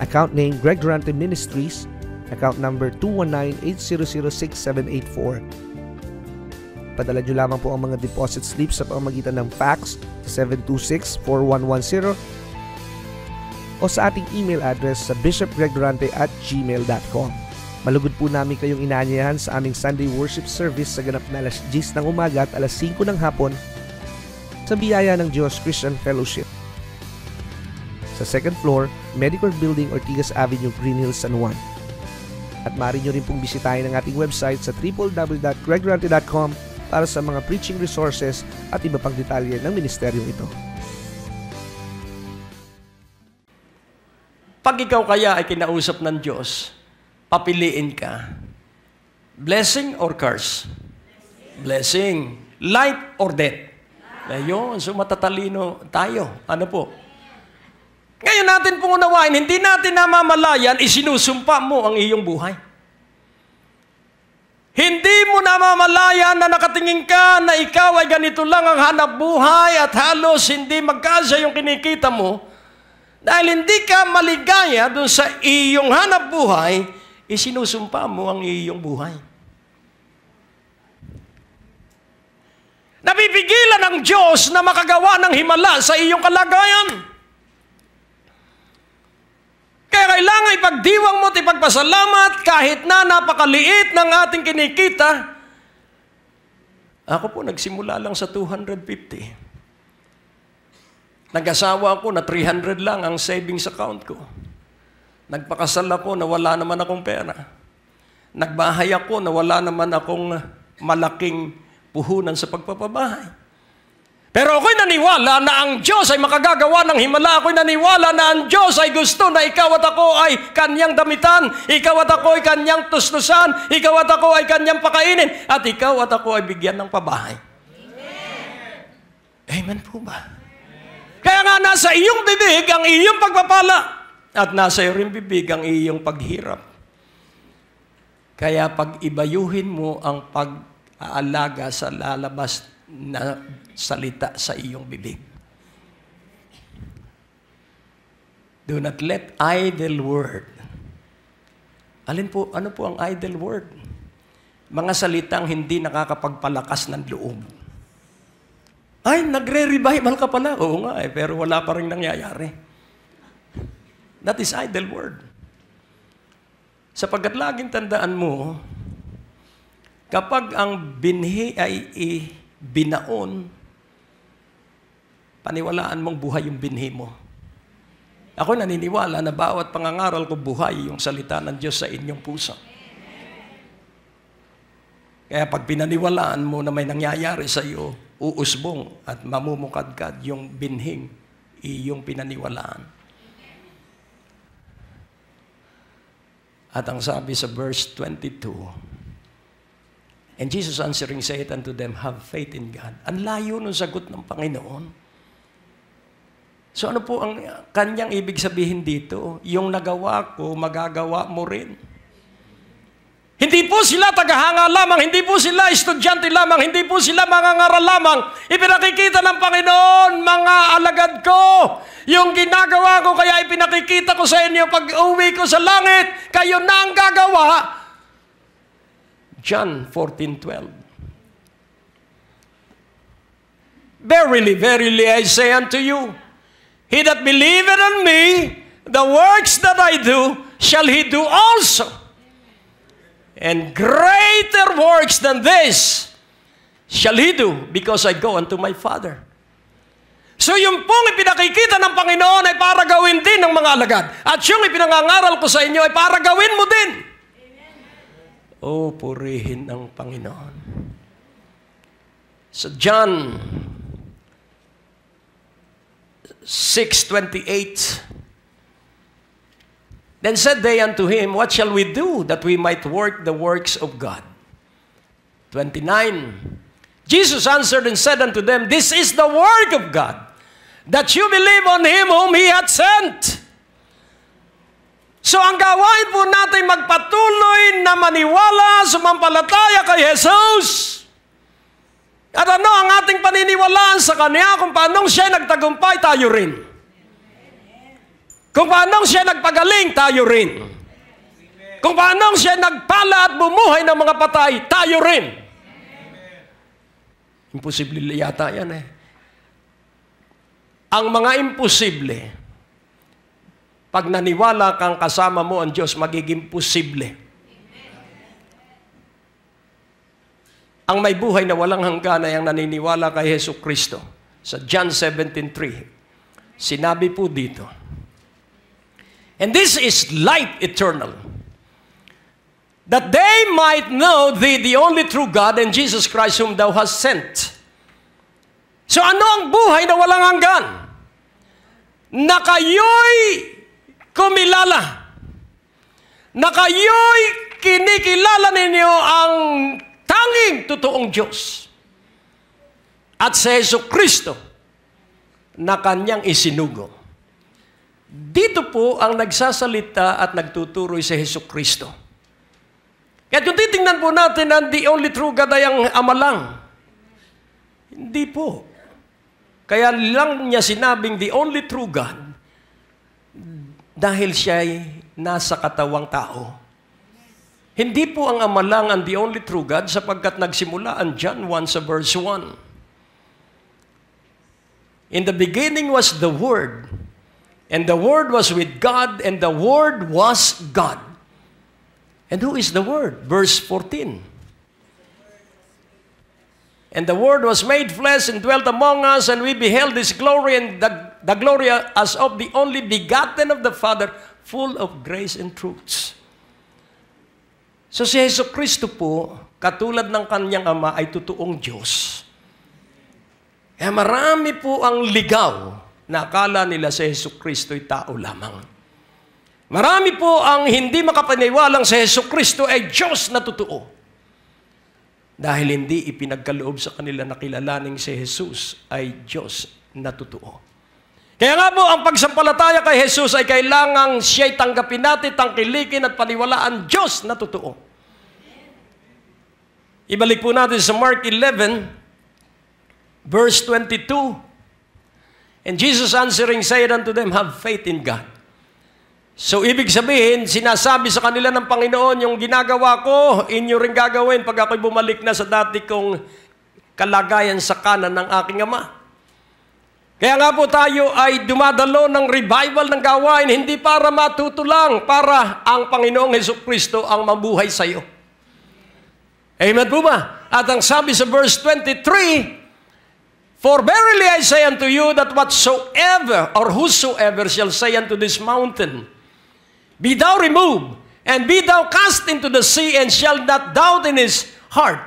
account name Greg Durante Ministries, account number 219-800-6784. Padala nyo lamang po ang mga deposit slips sa pamamagitan ng fax sa 726-4110 o sa ating email address sa bishopgregdurante@gmail.com. Malugod po namin kayong inaanyayahan sa aming Sunday worship service sa ganap na alas 10 ng umaga at alas 5 ng hapon sa biyaya ng Diyos Christian Fellowship. Sa second floor, Medical Building, Ortigas Avenue, Green Hills, San Juan. At maaari nyo rin pong bisitahin ang ating website sa www.gregdurante.com para sa mga preaching resources at iba pang detalye ng ministeryong ito. Pag ikaw kaya ay kinausap ng Diyos, papiliin ka. Blessing or curse? Blessing. Life or death? Ayun, so matatalino tayo. Ano po? Ngayon natin pong unawain, hindi natin namamalayan, isinusumpa mo ang iyong buhay. Hindi mo namamalayan na nakatingin ka na ikaw ay ganito lang ang hanap buhay at halos hindi magkasya yung kinikita mo. Dahil hindi ka maligaya dun sa iyong hanap buhay, isinusumpa mo ang iyong buhay. Napipigilan ng Diyos na makagawa ng himala sa iyong kalagayan. Kaya kailangan ipagdiwang mo at ipagpasalamat kahit na napakaliit ng ating kinikita. Ako po nagsimula lang sa 250. Nag-asawa ako na 300 lang ang savings account ko. Nagpakasal ako na wala naman akong pera. Nagbahay ako na wala naman akong malaking puhunan sa pagpapabahay. Pero ako'y naniwala na ang Diyos ay makagagawa ng himala. Ako'y naniwala na ang Diyos ay gusto na ikaw at ako ay kanyang damitan. Ikaw at ako ay kanyang tuslusan. Ikaw at ako ay kanyang pakainin. At ikaw at ako ay bigyan ng pabahay. Amen. Amen po ba? Kaya nga nasa iyong bibig ang iyong pagpapala at nasa iyong bibig ang iyong paghirap. Kaya pag-ibayuhin mo ang pag-aalaga sa lalabas na salita sa iyong bibig. Do not let idle word. Ano po ang idle word? Mga salitang hindi nakakapagpalakas ng loob. Ay, nagre-revival ka pala. Oo nga pero wala pa rin nangyayari. That is idle word. Sapagkat laging tandaan mo, kapag ang binhi ay binaon, paniwalaan mong buhay yung binhi mo. Ako naniniwala na bawat pangangaral ko buhay yung salita ng Diyos sa inyong puso. Kaya pag pinaniwalaan mo na may nangyayari sa iyo, uusbong at mamumukadkad yung binhing iyong pinaniwalaan. At ang sabi sa verse 22, and Jesus answering said unto them, have faith in God. Ang layo ng sagot ng Panginoon. So ano po ang kanyang ibig sabihin dito? Yung nagawa ko, magagawa mo rin. Hindi po sila tagahanga lamang, hindi po sila estudyante lamang, hindi po sila mangangaral lamang. Ipinakikita ng Panginoon, mga alagad ko, yung ginagawa ko, kaya ipinakikita ko sa inyo, pag uwi ko sa langit, kayo na ang gagawa. John 14:12. Verily, verily, I say unto you, he that believeth on me, the works that I do, shall he do also. And greater works than this shall he do, because I go unto my Father. So yung pong ipinakikita ng Panginoon ay para gawin din ng mga alagad. At yung ipinangangaral ko sa inyo ay para gawin mo din. O purihin ang Panginoon. Sa John 6:28, then said they unto him, what shall we do that we might work the works of God? 29. Jesus answered and said unto them, this is the work of God, that you believe on him whom he hath sent. So ang gawain po natin magpatuloy na maniwala, sumampalataya kay Jesus. At ano ang ating paniniwalaan sa Kanya, kung paano siya nagtagumpay, tayo rin. Kung paano siya nagpagaling, tayo rin. Kung paano siya nagpala at bumuhay ng mga patay, tayo rin. Imposible yata yan Ang mga imposible, pag naniwala kang kasama mo ang Diyos, magiging posible. Ang may buhay na walang hanggan ay ang naniniwala kay Jesucristo. Sa John 17:3, sinabi po dito, and this is life eternal, that they might know thee, the only true God, and Jesus Christ whom thou hast sent. So ano ang buhay na walang hanggan? Na kayo'y kumilala, na kayo'y kinikilala ninyo ang tanging totoong Diyos at sa Jesucristo na kanyang isinugo. Dito po ang nagsasalita at nagtuturoy sa Jesucristo. Kaya kung titingnan po natin na the only true God ay ang Ama lang, hindi po. Kaya lang niya sinabing the only true God dahil siya'y nasa katawang tao. Hindi po ang Ama lang ang the only true God sapagkat nagsimula ang John 1 sa verse 1. In the beginning was the Word, and the Word was with God, and the Word was God. And who is the Word? Verse 14. And the Word was made flesh and dwelt among us, and we beheld His glory, and the glory as of the only begotten of the Father, full of grace and truths. So si Jesucristo po, katulad ng kanyang Ama, ay totoong Diyos. Kaya marami po ang ligaw na akala nila si Jesucristo ay tao lamang. Marami po ang hindi makapaniwalang si Jesucristo ay Diyos na totoo. Dahil hindi ipinagkaloob sa kanila na kilalaning si Jesus ay Diyos na totoo. Kaya nga po, ang pagsampalataya kay Jesus ay kailangang siya'y tanggapin natin, tangkilikin at paniwalaan Diyos na totoo. Ibalik po natin sa Mark 11, verse 22. And Jesus answering said unto them, have faith in God. So, ibig sabihin, sinasabi sa kanila ng Panginoon, yung ginagawa ko, inyo rin gagawin pag ako'y bumalik na sa dati kong kalagayan sa kanan ng aking Ama. Kaya nga po tayo ay dumadalo ng revival ng gawain, hindi para matuto lang, para ang Panginoong Jesucristo ang mabuhay sa iyo. Amen po ba? At ang sabi sa verse 23, for verily I say unto you that whatsoever or whosoever shall say unto this mountain, be thou removed, and be thou cast into the sea, and shall not doubt in his heart,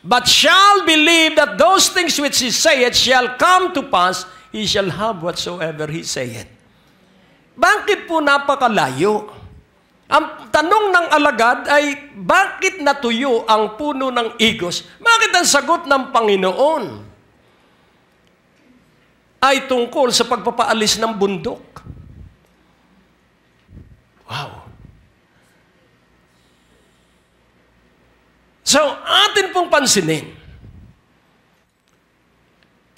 but shall believe that those things which he saith shall come to pass, he shall have whatsoever he saith. Bakit po napakalayo? Ang tanong ng alagad ay, bakit natuyo ang puno ng igos? Bakit ang sagot ng Panginoon ay tungkol sa pagpapaalis ng bundok? Wow. So, atin pong pansinin.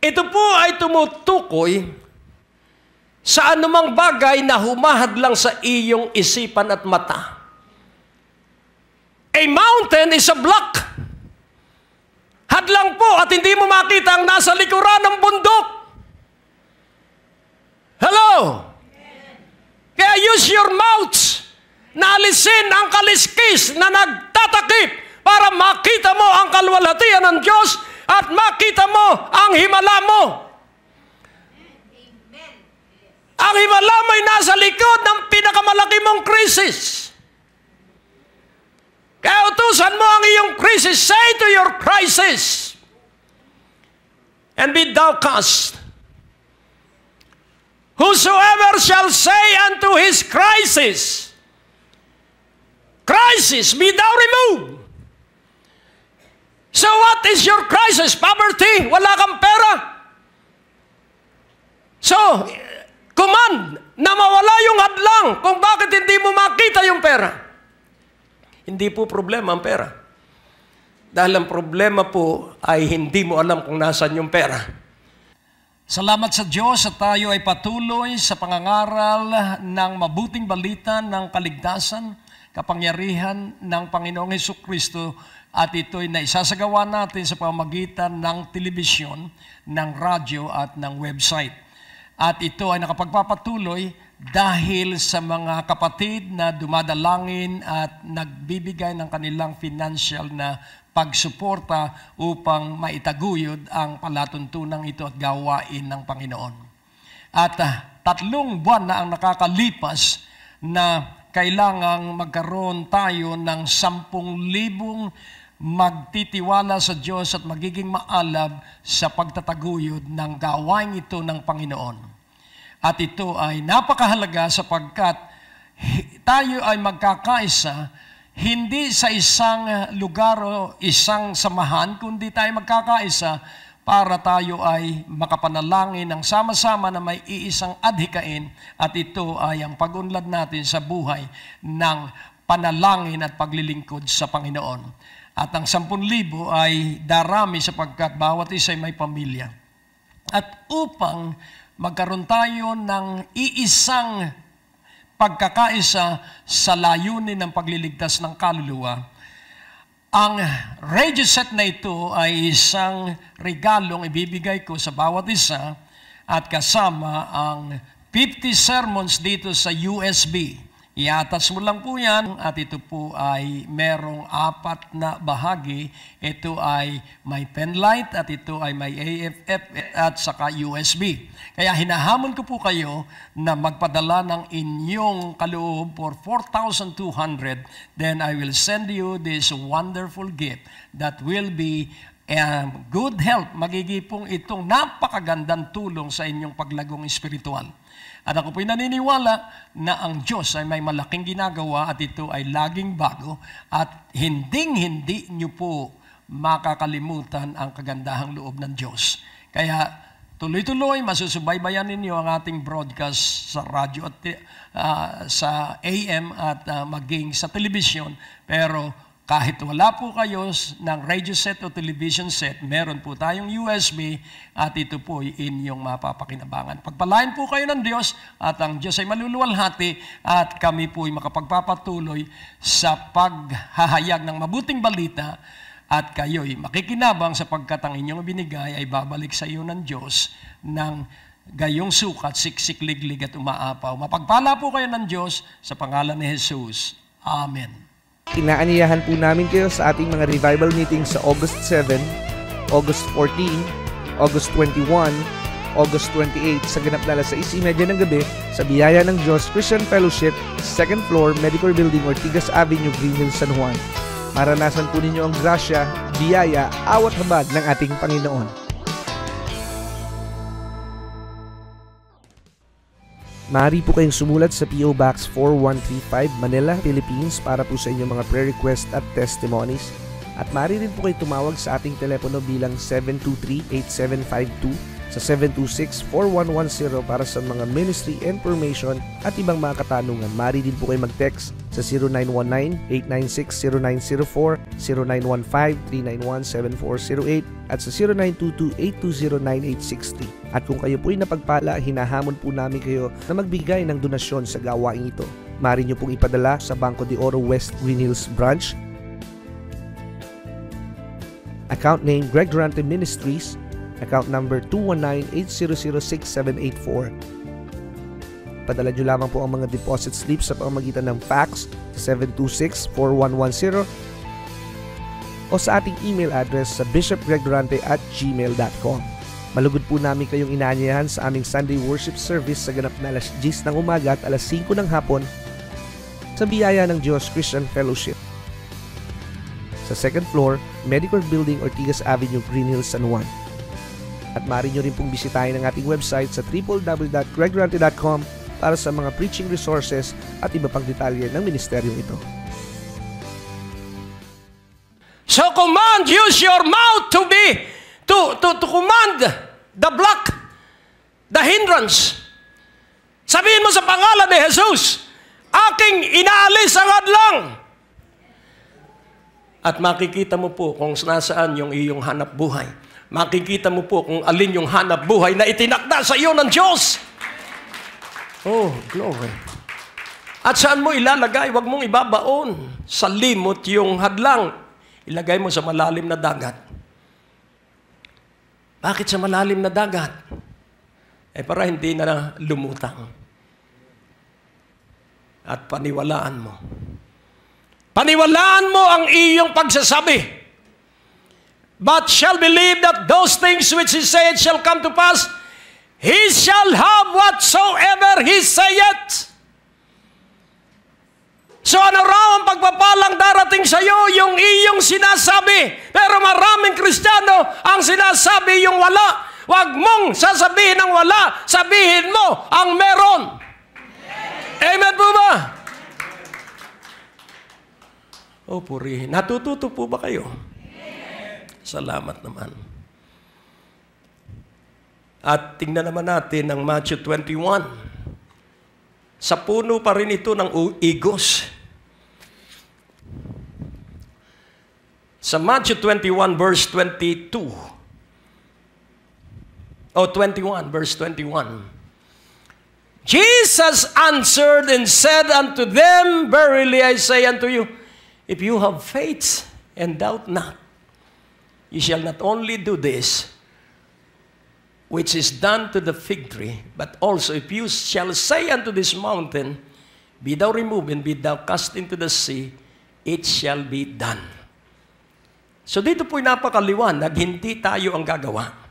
Ito po ay tumutukoy sa anumang bagay na humahadlang sa iyong isipan at mata. A mountain is a block. Hadlang po at hindi mo makita ang nasa likuran ng bundok. Hello? Kaya use your mouths na alisin ang kaliskis na nagtatakip para makita mo ang kalwalhatian ng Diyos at makita mo ang himala mo. Ang himala mo ay nasa likod ng pinakamalaki mong krisis. Kaya utusan mo ang iyong krisis. Say to your crisis, and be thou cast. Whosoever shall say unto his crisis, be thou removed. So what is your crisis? Poverty? Wala kang pera? So, command na mawala yung hadlang kung bakit hindi mo makita yung pera. Hindi po problema ang pera. Dahil ang problema po ay hindi mo alam kung nasan yung pera. Salamat sa Diyos at tayo ay patuloy sa pangangaral ng mabuting balita ng kaligtasan, kapangyarihan ng Panginoong Jesucristo, at ito'y naisasagawa natin sa pamamagitan ng telebisyon, ng radyo at ng website. At ito ay nakapagpapatuloy dahil sa mga kapatid na dumadalangin at nagbibigay ng kanilang financial na pagsuporta upang maitaguyod ang palatuntunang ito at gawain ng Panginoon. At 3 buwan na ang nakakalipas na kailangang magkaroon tayo ng 10,000 magtitiwala sa Diyos at magiging maalab sa pagtataguyod ng gawain ito ng Panginoon. At ito ay napakahalaga sapagkat tayo ay magkakaisa, hindi sa isang lugar o isang samahan, kundi tayo magkakaisa para tayo ay makapanalangin ng sama-sama na may iisang adhikain, at ito ay ang pag-unlad natin sa buhay ng panalangin at paglilingkod sa Panginoon. At ang 10,000 ay darami sapagkat bawat isa ay may pamilya. At upang magkaroon tayo ng iisang pagkakaisa sa layunin ng pagliligtas ng kaluluwa, ang radio set na ito ay isang regalong ibibigay ko sa bawat isa at kasama ang 50 sermons dito sa USB. Iatas mo lang po yan at ito po ay merong 4 na bahagi. Ito ay may penlight at ito ay may AFF at saka USB. Kaya hinahamon ko po kayo na magpadala ng inyong kaloob for 4,200. Then I will send you this wonderful gift that will be good help. Magiging pong itong napakagandang tulong sa inyong paglagong espiritual. At ako po'y naniniwala na ang Diyos ay may malaking ginagawa at ito ay laging bago at hinding-hindi nyo po makakalimutan ang kagandahang loob ng Diyos. Kaya tuloy-tuloy masusubaybayan ninyo ang ating broadcast sa radyo at sa AM at maging sa telebisyon. Pero kahit wala po kayo ng radio set o television set, meron po tayong USB at ito po inyong mapapakinabangan. Pagpalain po kayo ng Diyos at ang Diyos ay maluluwalhati at kami po ay makapagpapatuloy sa paghahayag ng mabuting balita at kayo'y makikinabang sapagkat ang inyong binigay ay babalik sa iyo ng Diyos ng gayong sukat, siksik, liglig at umaapaw. Mapagpala po kayo ng Diyos sa pangalan ni Jesus. Amen. Inaanyayahan po namin kayo sa ating mga revival meetings sa August 7, August 14, August 21, August 28 sa ganap na alas 6:30 ng gabi sa Biyaya ng Diyos Christian Fellowship, 2nd floor, Medical Building, Ortigas Avenue, Green Hills, San Juan. Maranasan po ninyo ang grasya, biyaya, awat habag ng ating Panginoon. Maaari po kayong sumulat sa P.O. Box 4135, Manila, Philippines para po sa inyong mga prayer request at testimonies. At maaari rin po kayo tumawag sa ating telepono bilang 723-8752 sa 726-4110 para sa mga ministry information at ibang mga katanungan. Maaari din po kayo mag-text sa 0919-896-0904, 0915-391-7408 at sa 0922-820-9860. At kung kayo po'y napagpala, hinahamon po namin kayo na magbigay ng donasyon sa gawain ito. Maaari nyo pong ipadala sa Banco de Oro West Green Hills Branch. Account name Greg Durante Ministries. Account number 219-800-6784. Padala nyo lamang po ang mga deposit slips sa pamamagitan ng fax sa 726-4110 o sa ating email address sa bishopgregdurante@gmail.com. Malugod po namin kayong inaanyayahan sa aming Sunday worship service sa ganap na alas 10 ng umaga at alas 5 ng hapon sa Biyaya ng Diyos Christian Fellowship sa 2nd floor, Medical Building, Ortigas Avenue, Green Hills, San Juan. At maaari nyo rin pong bisitahin ang ating website sa www.gregdurante.com para sa mga preaching resources at iba pang detalye ng ministeryong ito. So command, use your mouth to command the block, the hindrance. Sabihin mo sa pangalan ni Jesus, aking inaalis ang hadlang. At makikita mo po kung nasaan yung iyong hanap buhay. Makikita mo po kung alin yung hanap buhay na itinakda sa iyo ng Diyos. Oh, glory. At saan mo ilalagay? Huwag mong ibabaon sa limot yung hadlang. Ilagay mo sa malalim na dagat. Bakit sa malalim na dagat? Para hindi na lumutang. At paniwalaan mo. Paniwalaan mo ang iyong pagsasabi. But shall believe that those things which he said shall come to pass. He shall have whatsoever he saith. So ano raw ang pagpapalang darating sa iyo? Yung iyong sinasabi. Pero maraming Kristiyano ang sinasabi yung wala. Huwag mong sasabihin ang wala. Sabihin mo ang meron. Amen po ba? O purihin. Natututo po ba kayo? Salamat naman. At tingnan naman natin ang Matthew 21. Sa puno pa rin ito ng igos. Sa Matthew 21 verse 22. O 21 verse 21. Jesus answered and said unto them, Verily I say unto you, if you have faith and doubt not, you shall not only do this, which is done to the fig tree, but also if you shall say unto this mountain, Be thou removed and be thou cast into the sea, it shall be done. So dito po'y napakaliwanag, hindi tayo ang gagawa.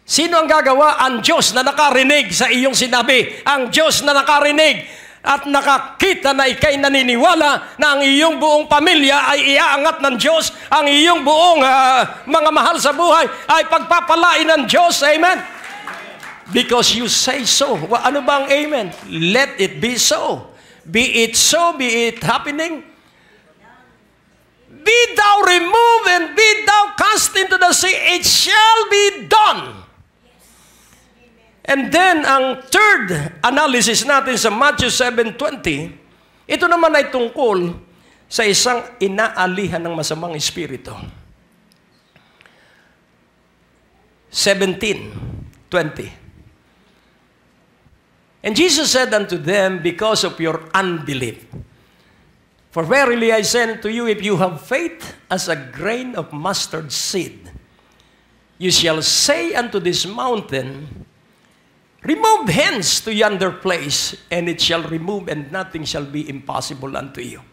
Sino ang gagawa? Ang Diyos na nakarinig sa iyong sinabi. Ang Diyos na nakarinig at nakakita na ikay naniniwala na ang iyong buong pamilya ay iaangat ng Diyos, ang iyong buong mga mahal sa buhay ay pagpapalain ng Diyos. Amen? Because you say so. Ano ba ang amen? Let it be so. Be it so, be it happening. Be thou removed and be thou cast into the sea, it shall be done. And then, ang third analysis natin sa Matthew 7:20, ito naman ay tungkol sa isang inaalihan ng masamang espiritu. 17:20. And Jesus said unto them, because of your unbelief, for verily I say unto you, if you have faith as a grain of mustard seed, you shall say unto this mountain, Remove hence to yonder place, and it shall remove, and nothing shall be impossible unto you.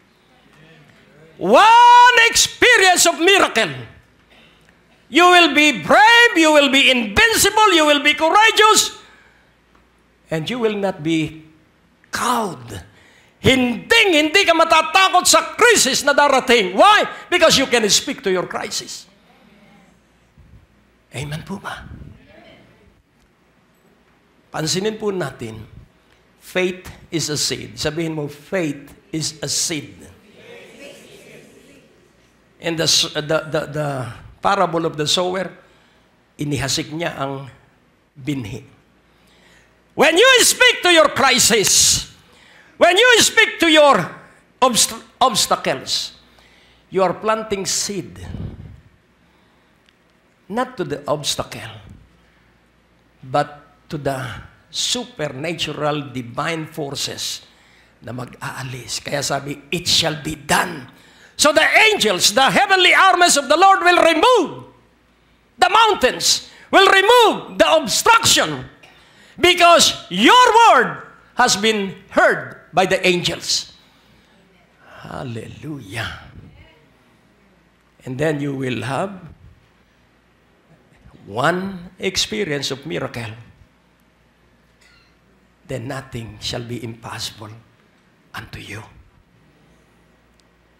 One experience of miracle. You will be brave, you will be invincible, you will be courageous, and you will not be cowed. Hindi ka matatakot sa crisis na darating. Why? Because you can speak to your crisis. Amen po ba? Pansinin po natin, faith is a seed. Sabihin mo, faith is a seed. In the parable of the sower, inihasik niya ang binhi. When you speak to your crisis, when you speak to your obstacles, you are planting seed. Not to the obstacle, but to the supernatural divine forces na mag-aalis. Kaya sabi, it shall be done. So the angels, the heavenly armies of the Lord will remove the mountains, will remove the obstruction, because your word has been heard by the angels. Hallelujah. And then you will have one experience of miracle. Then nothing shall be impossible unto you.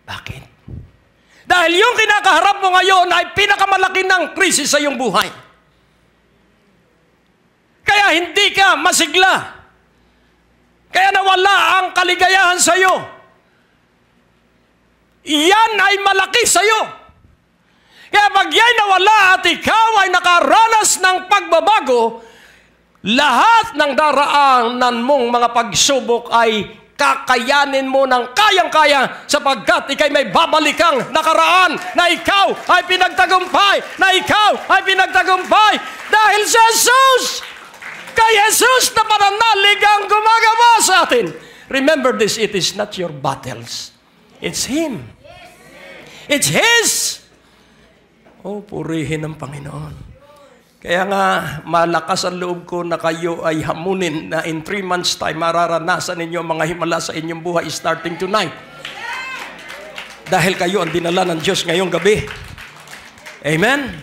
Bakit? Dahil yung kinakaharap mo ngayon ay pinakamalaki ng krisis sa iyong buhay. Kaya hindi ka masigla. Kaya nawala ang kaligayahan sa iyo. Iyan ay malaki sa iyo. Kaya pag yan nawala at ikaw ay nakaranas ng pagbabago, lahat ng daraanan mong mga pagsubok ay kakayanin mo ng kayang-kaya sapagkat ikay may babalikang nakaraan na ikaw ay pinagtagumpay, dahil sa Jesus. Kay Jesus na pananalig ang gumagawa sa atin. Remember this, it is not your battles. It's Him. It's His. Oh, purihin ang Panginoon. Kaya nga, malakas ang loob ko na kayo ay hamunin na in 3 months time, mararanasan ninyo mga himala sa inyong buhay starting tonight. Dahil kayo ang dinala ng Diyos ngayong gabi. Amen?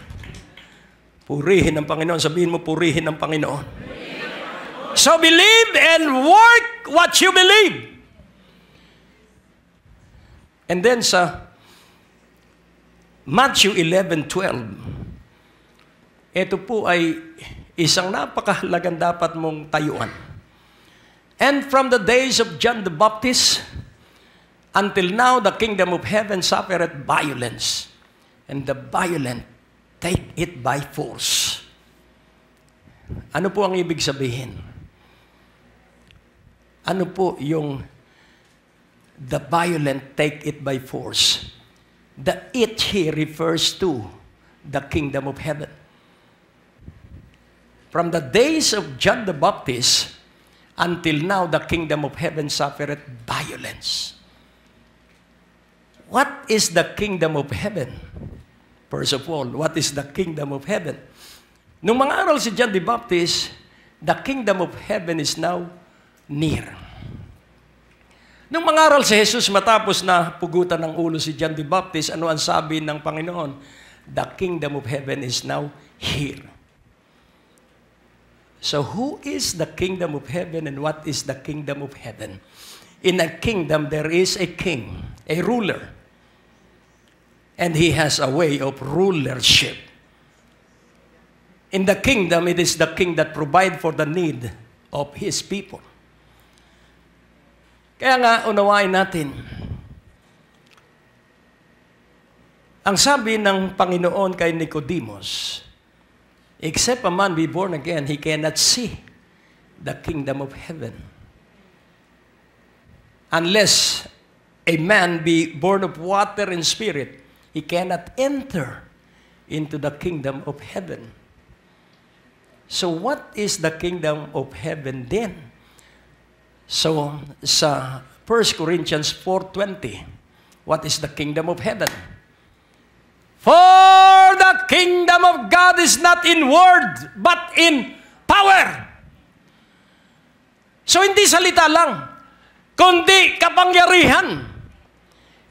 Purihin ang Panginoon. Sabihin mo, purihin ang Panginoon. So believe and work what you believe. And then sa Matthew 11:12, ito po ay isang napakahalagang dapat mong tayuan. And from the days of John the Baptist Until now, the kingdom of heaven suffereth violence, and the violent take it by force. Ano po ang ibig sabihin? Ano po yung the violent take it by force? The it here refers to the kingdom of heaven. From the days of John the Baptist until now, the kingdom of heaven suffereth violence. What is the kingdom of heaven? First of all, what is the kingdom of heaven? Nung mga aral si John the Baptist, the kingdom of heaven is now near. Nung mga aral si Jesus matapos na pugutan ng ulo si John the Baptist, ano ang sabi ng Panginoon? The kingdom of heaven is now here. So who is the kingdom of heaven and what is the kingdom of heaven? In a kingdom, there is a king, a ruler. And he has a way of rulership. In the kingdom, it is the king that provides for the need of his people. Kaya nga, unawain natin. Ang sabi ng Panginoon kay Nicodemus, except a man be born again, he cannot see the kingdom of heaven. Unless a man be born of water and spirit, he cannot enter into the kingdom of heaven. So what is the kingdom of heaven then? So sa 1 Corinthians 4:20, what is the kingdom of heaven? For the kingdom of God is not in word, but in power. So hindi salita lang, kundi kapangyarihan.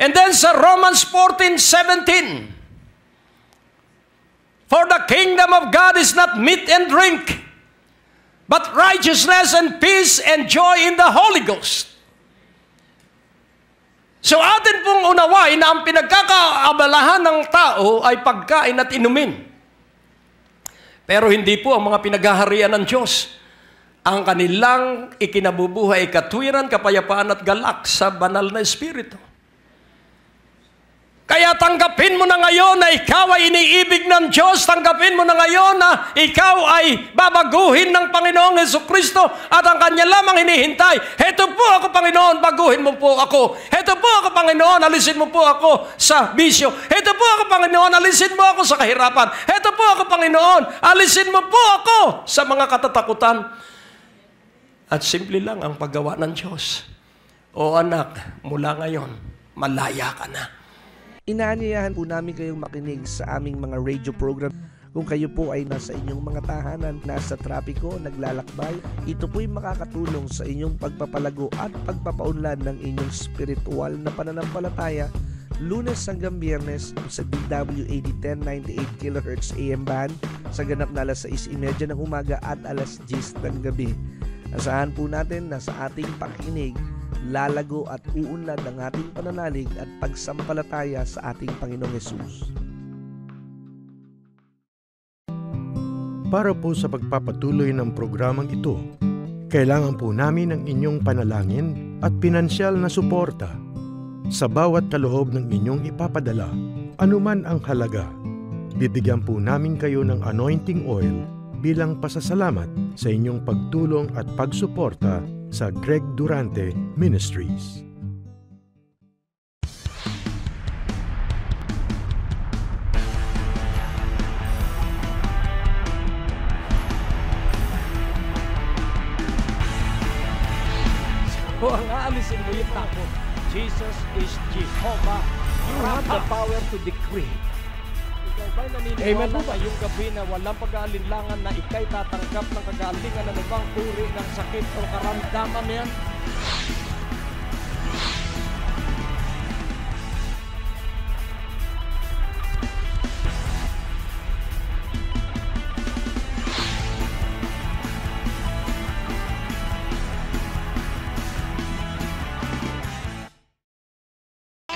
And then sa Romans 14:17, for the kingdom of God is not meat and drink, but righteousness and peace and joy in the Holy Ghost. So atin pong unawain na ang pinagkakaabalahan ng tao ay pagkain at inumin. Pero hindi po ang mga pinaghaharian ng Diyos. Ang kanilang ikinabubuhay ay katwiran, kapayapaan at galak sa banal na Espiritu. Kaya tanggapin mo na ngayon na ikaw ay iniibig ng Diyos. Tanggapin mo na ngayon na ikaw ay babaguhin ng Panginoong Jesucristo at ang Kanya lamang hinihintay. Heto po ako, Panginoon, baguhin mo po ako. Heto po ako, Panginoon, alisin mo po ako sa bisyo. Heto po ako, Panginoon, alisin mo ako sa kahirapan. Heto po ako, Panginoon, alisin mo po ako sa mga katatakutan. At simple lang ang paggawa ng Diyos. O anak, mula ngayon, malaya ka na. Inaanyayahan po namin kayong makinig sa aming mga radio program. Kung kayo po ay nasa inyong mga tahanan, nasa trapiko, naglalakbay, ito po'y makakatulong sa inyong pagpapalago at pagpapaunlad ng inyong spiritual na pananampalataya. Lunes hanggang Biyernes sa DWAD 1098 kHz AM band sa ganap na alas 6:30 ng umaga at alas 10 ng gabi. Asahan po natin na sa ating pakinig, lalago at uunlad ang ating pananalig at pagsampalataya sa ating Panginoong Hesus. Para po sa pagpapatuloy ng programang ito, kailangan po namin ang inyong panalangin at pinansyal na suporta. Sa bawat kaloob ng inyong ipapadala, anuman ang halaga, bibigyan po namin kayo ng anointing oil bilang pasasalamat sa inyong pagtulong at pagsuporta sa Greg Durante Ministries. O ang aalisin mo yung takot. Jesus is Jehovah. You have the power to decree. Ikaw ba'y naniniwala ngayong gabi na walang pag-aalinlangan na ikay tatanggap ng kagalingan na bang uri ng sakit o karamdaman yan?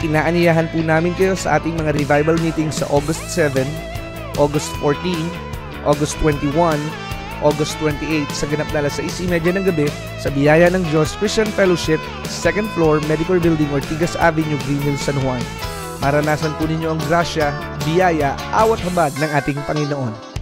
Inaanyayahan po namin kayo sa ating mga revival meetings sa August 7, August 14, August 21, August 28 sa ganap na alas 6:30 ng gabi sa Biyaya ng Diyos Christian Fellowship, 2nd floor, Medicor Building, Ortigas Avenue, Greenville, San Juan. Maranasan po ninyo ang grasya, biyaya, awat habag ng ating Panginoon.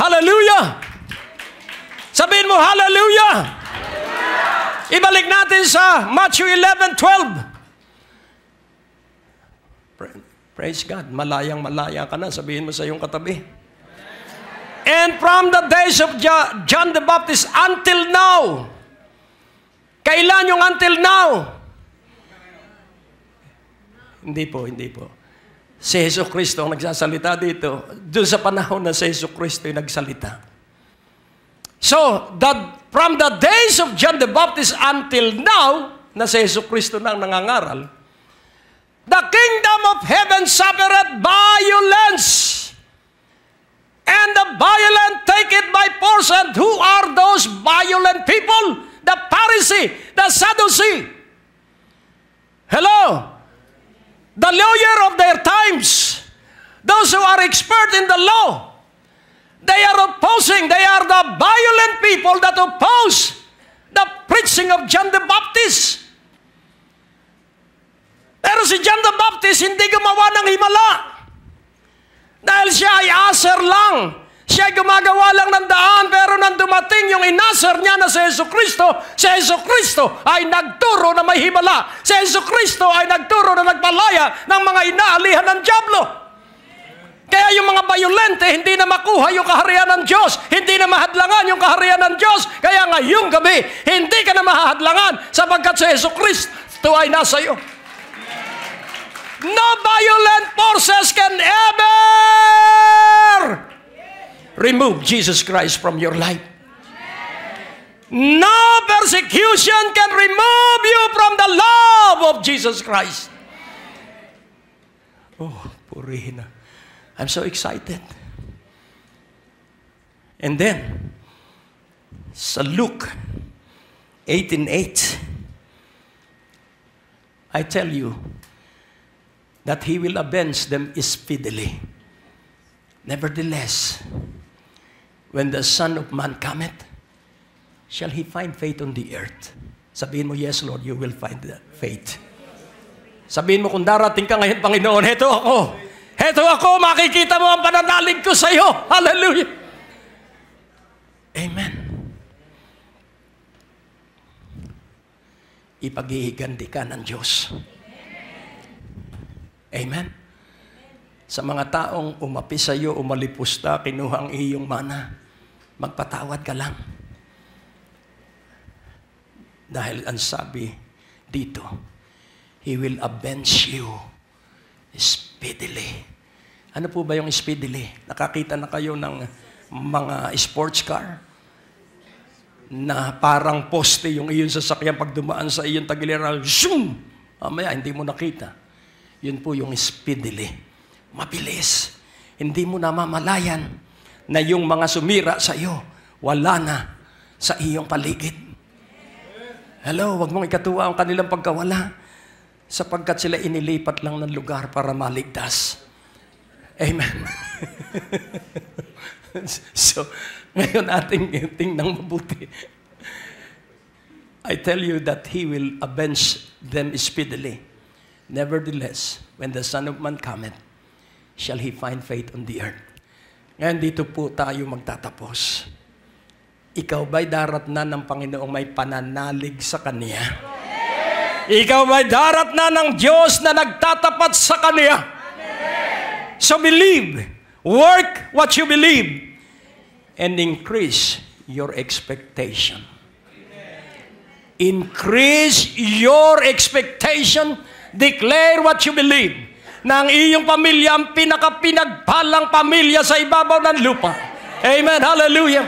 Hallelujah! Sabihin mo, hallelujah! Ibalik natin sa Matthew 11:12. Praise God. Malayang-malaya ka na. Sabihin mo sa iyong katabi. And from the days of John the Baptist until now. Kailan yung until now? Hindi po. Si Hesus Kristo ang nagsasalita dito. Doon sa panahon na si Hesus Kristo ay nagsalita. So, from the days of John the Baptist until now, na si Hesus Kristo na ang nangangaral, the kingdom of heaven suffereth violence, and the violent take it by force. And who are those violent people? The Pharisee, the Sadducee. Hello? The lawyer of their times, those who are expert in the law, they are the violent people that oppose the preaching of John the Baptist. Pero si John the Baptist hindi gumawa ng himala. Dahil siya ay aser lang. Siya ay gumagawa lang ng daan, pero nang dumating yung inaser niya na si Hesus Kristo ay nagturo na may himala. Si Hesus Kristo ay nagturo na nagpalaya ng mga inaalihan ng dyablo. Kaya yung mga bayolente, hindi na makuha yung kaharian ng Diyos. Hindi na mahadlangan yung kaharian ng Diyos. Kaya ngayong gabi, hindi ka na mahadlangan sapagkat si Hesus Kristo ay nasa iyo. No violent forces can ever remove Jesus Christ from your life. No persecution can remove you from the love of Jesus Christ. Oh, purihin na. I'm so excited. And then, sa Luke 18:8, I tell you that He will avenge them speedily. Nevertheless, when the Son of Man cometh, shall He find faith on the earth? Sabihin mo, yes, Lord, you will find faith. Sabihin mo, kung darating ka ngayon, Panginoon, heto ako, makikita mo ang pananalig ko sa iyo. Hallelujah. Amen. Ipag-ihiganti ka ng Diyos. Amen. Sa mga taong umapi sa iyo, umalipusta, kinuha ang iyong mana, magpatawad ka lang. Dahil ang sabi dito, He will avenge you speedily. Ano po ba yung speedily? Nakakita na kayo ng mga sports car na parang poste yung iyong sasakyan pag dumaan sa iyong tagiliran, zoom! Mamaya, hindi mo nakita. Yun po yung speedily. Mabilis. Hindi mo namamalayan na yung mga sumira sa iyo, wala na sa iyong paligid. Hello, wag mong ikatuwa ang kanilang pagkawala sapagkat sila inilipat lang ng lugar para maligtas. Amen. So, ngayon ating tingnan mabuti. I tell you that He will avenge them speedily. Nevertheless, when the Son of Man cometh, shall He find faith on the earth. Ngayon dito po tayo magtatapos. Ikaw ba'y darat na ng Panginoong may pananalig sa Kanya? Ikaw ba'y darat na ng Diyos na nagtatapat sa Kanya? So believe, work what you believe, and increase your expectation. Increase your expectation. Declare what you believe. Na ang iyong pamilya ang pinagpalang pamilya sa ibabaw ng lupa. Amen. Hallelujah.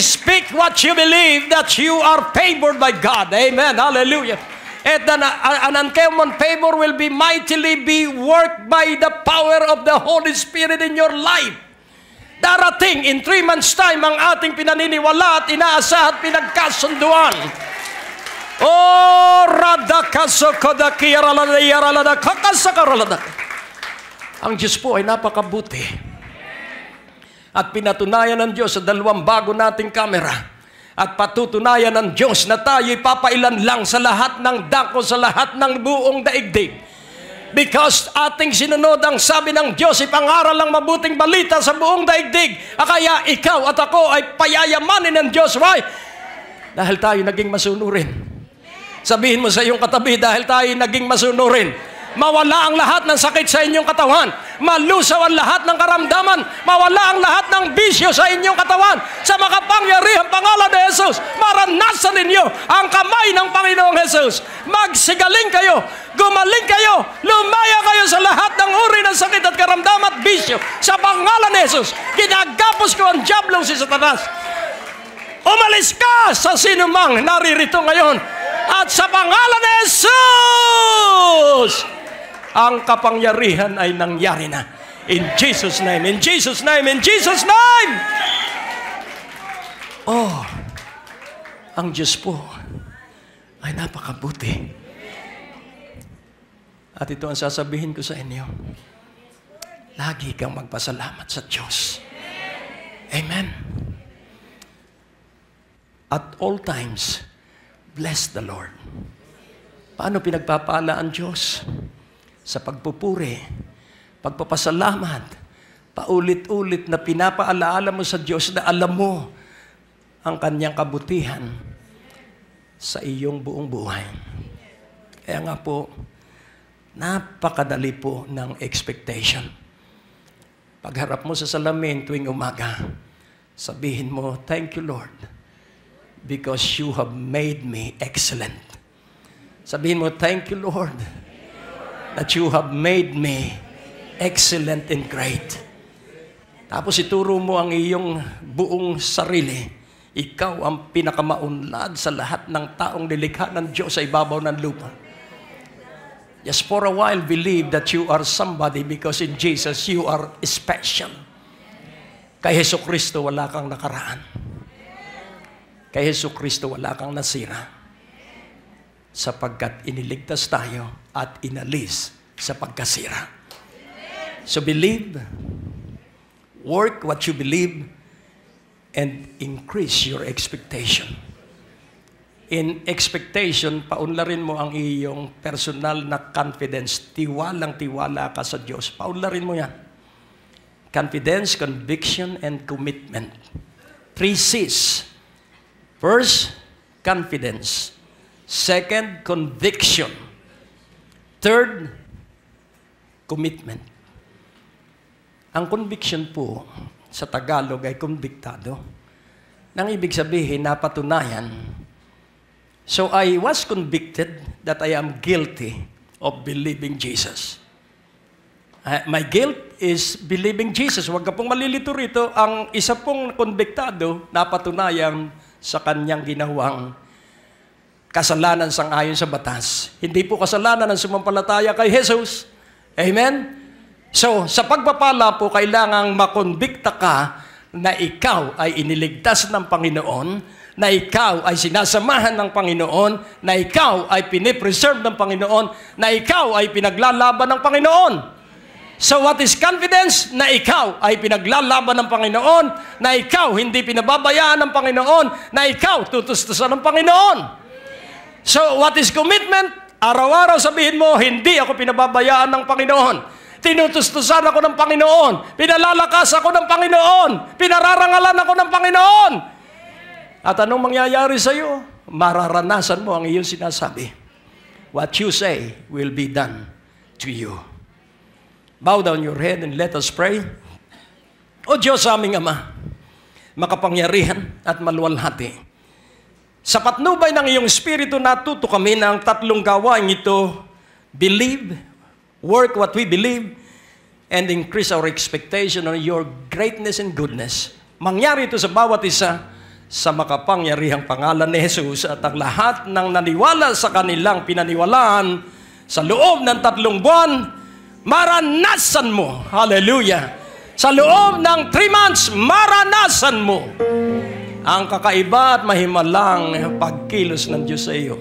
Speak what you believe that you are favored by God. Amen. Hallelujah. And an uncommon favor will be mightily be worked by the power of the Holy Spirit in your life. Darating in 3 months time ang ating pinaniniwala at inaasa at pinagkasunduan. Oh, ang Diyos po ay napakabuti. At pinatunayan ng Diyos sa 2 bago nating kamera. At patutunayan ng Diyos na tayo'y papailan lang sa lahat ng dako, sa lahat ng buong daigdig. Because ating sinunod ang sabi ng Diyos, ipangaral ang mabuting balita sa buong daigdig. Kaya ikaw at ako ay payayamanin ng Diyos. Why? Dahil tayo naging masunurin. Sabihin mo sa iyong katabi, dahil tayo naging masunurin. Mawala ang lahat ng sakit sa inyong katawan. Malusaw ang lahat ng karamdaman. Mawala ang lahat ng bisyo sa inyong katawan. Sa makapangyarihang pangalan ni Jesus, maranasan ninyo ang kamay ng Panginoong Jesus. Magsigaling kayo, gumaling kayo, lumaya kayo sa lahat ng uri ng sakit at karamdaman at bisyo. Sa pangalan ni Jesus, ginagapos ko ang diablong si Satanas. Umalis ka sa sinumang naririto ngayon. At sa pangalan ni Jesus, ang kapangyarihan ay nangyari na. In Jesus' name, in Jesus' name, in Jesus' name! Oh, ang Diyos po ay napakabuti. At ito ang sasabihin ko sa inyo. Lagi kang magpasalamat sa Diyos. Amen. At all times, bless the Lord. Paano pinagpapala ang Diyos? Sa pagpupuri, pagpapasalamat, paulit-ulit na pinapaalaala mo sa Diyos na alam mo ang kanyang kabutihan sa iyong buong buhay. Kaya nga po, napakadali po ng expectation. Pagharap mo sa salamin tuwing umaga, sabihin mo, thank you Lord, because you have made me excellent. Sabihin mo, thank you Lord, that you have made me excellent and great. Tapos ituro mo ang iyong buong sarili. Ikaw ang pinakamaunlad sa lahat ng taong nilikha ng Diyos sa ibabaw ng lupa. Just for a while, believe that you are somebody because in Jesus, you are special. Kay Jesucristo, wala kang nakaraan. Kay Jesucristo, wala kang nasira. Sapagkat iniligtas tayo at inalis sa pagkasira. So believe, work what you believe, and increase your expectation. In expectation, paunlarin mo ang iyong personal na confidence. Tiwalang-tiwala ka sa Diyos. Paunlarin mo yan. Confidence, conviction, and commitment. 3 C's. First, confidence. Second, conviction. Third, commitment. Ang conviction po sa Tagalog ay konbiktado. Nang ibig sabihin, napatunayan. So I was convicted that I am guilty of believing Jesus. My guilt is believing Jesus. Huwag ka pong malilito rito. Ang isa pong konbiktado, napatunayan sa kanyang ginawang kasalanan sang-ayon sa batas. Hindi po kasalanan ng sumampalataya kay Jesus. Amen? So, sa pagpapala po, kailangang makonbikta ka na ikaw ay iniligtas ng Panginoon, na ikaw ay sinasamahan ng Panginoon, na ikaw ay pinipreserve ng Panginoon, na ikaw ay pinaglalaban ng Panginoon. So what is confidence? Na ikaw ay pinaglalaban ng Panginoon, na ikaw hindi pinababayaan ng Panginoon, na ikaw tutustusan ng Panginoon. So what is commitment? Araw-araw sabihin mo, hindi ako pinababayaan ng Panginoon. Tinutustusan ako ng Panginoon. Pinalalakas ako ng Panginoon. Pinararangalan ako ng Panginoon. At anong mangyayari sa iyo? Mararanasan mo ang iyong sinasabi. What you say will be done to you. Bow down your head and let us pray. O Diyos aming Ama, makapangyarihan at maluwalhati, Sa patnubay ng iyong Espiritu, natuto kami ng tatlong gawain ito: believe, work what we believe, and increase our expectation on your greatness and goodness. Mangyari ito sa bawat isa sa makapangyarihang pangalan ni Jesus, at ang lahat ng naniwala sa kanilang pinaniwalaan sa loob ng 3 buwan, maranasan mo. Hallelujah! Sa loob ng 3 months, maranasan mo ang kakaiba at mahimalang pagkilos ng Diyos sa iyo.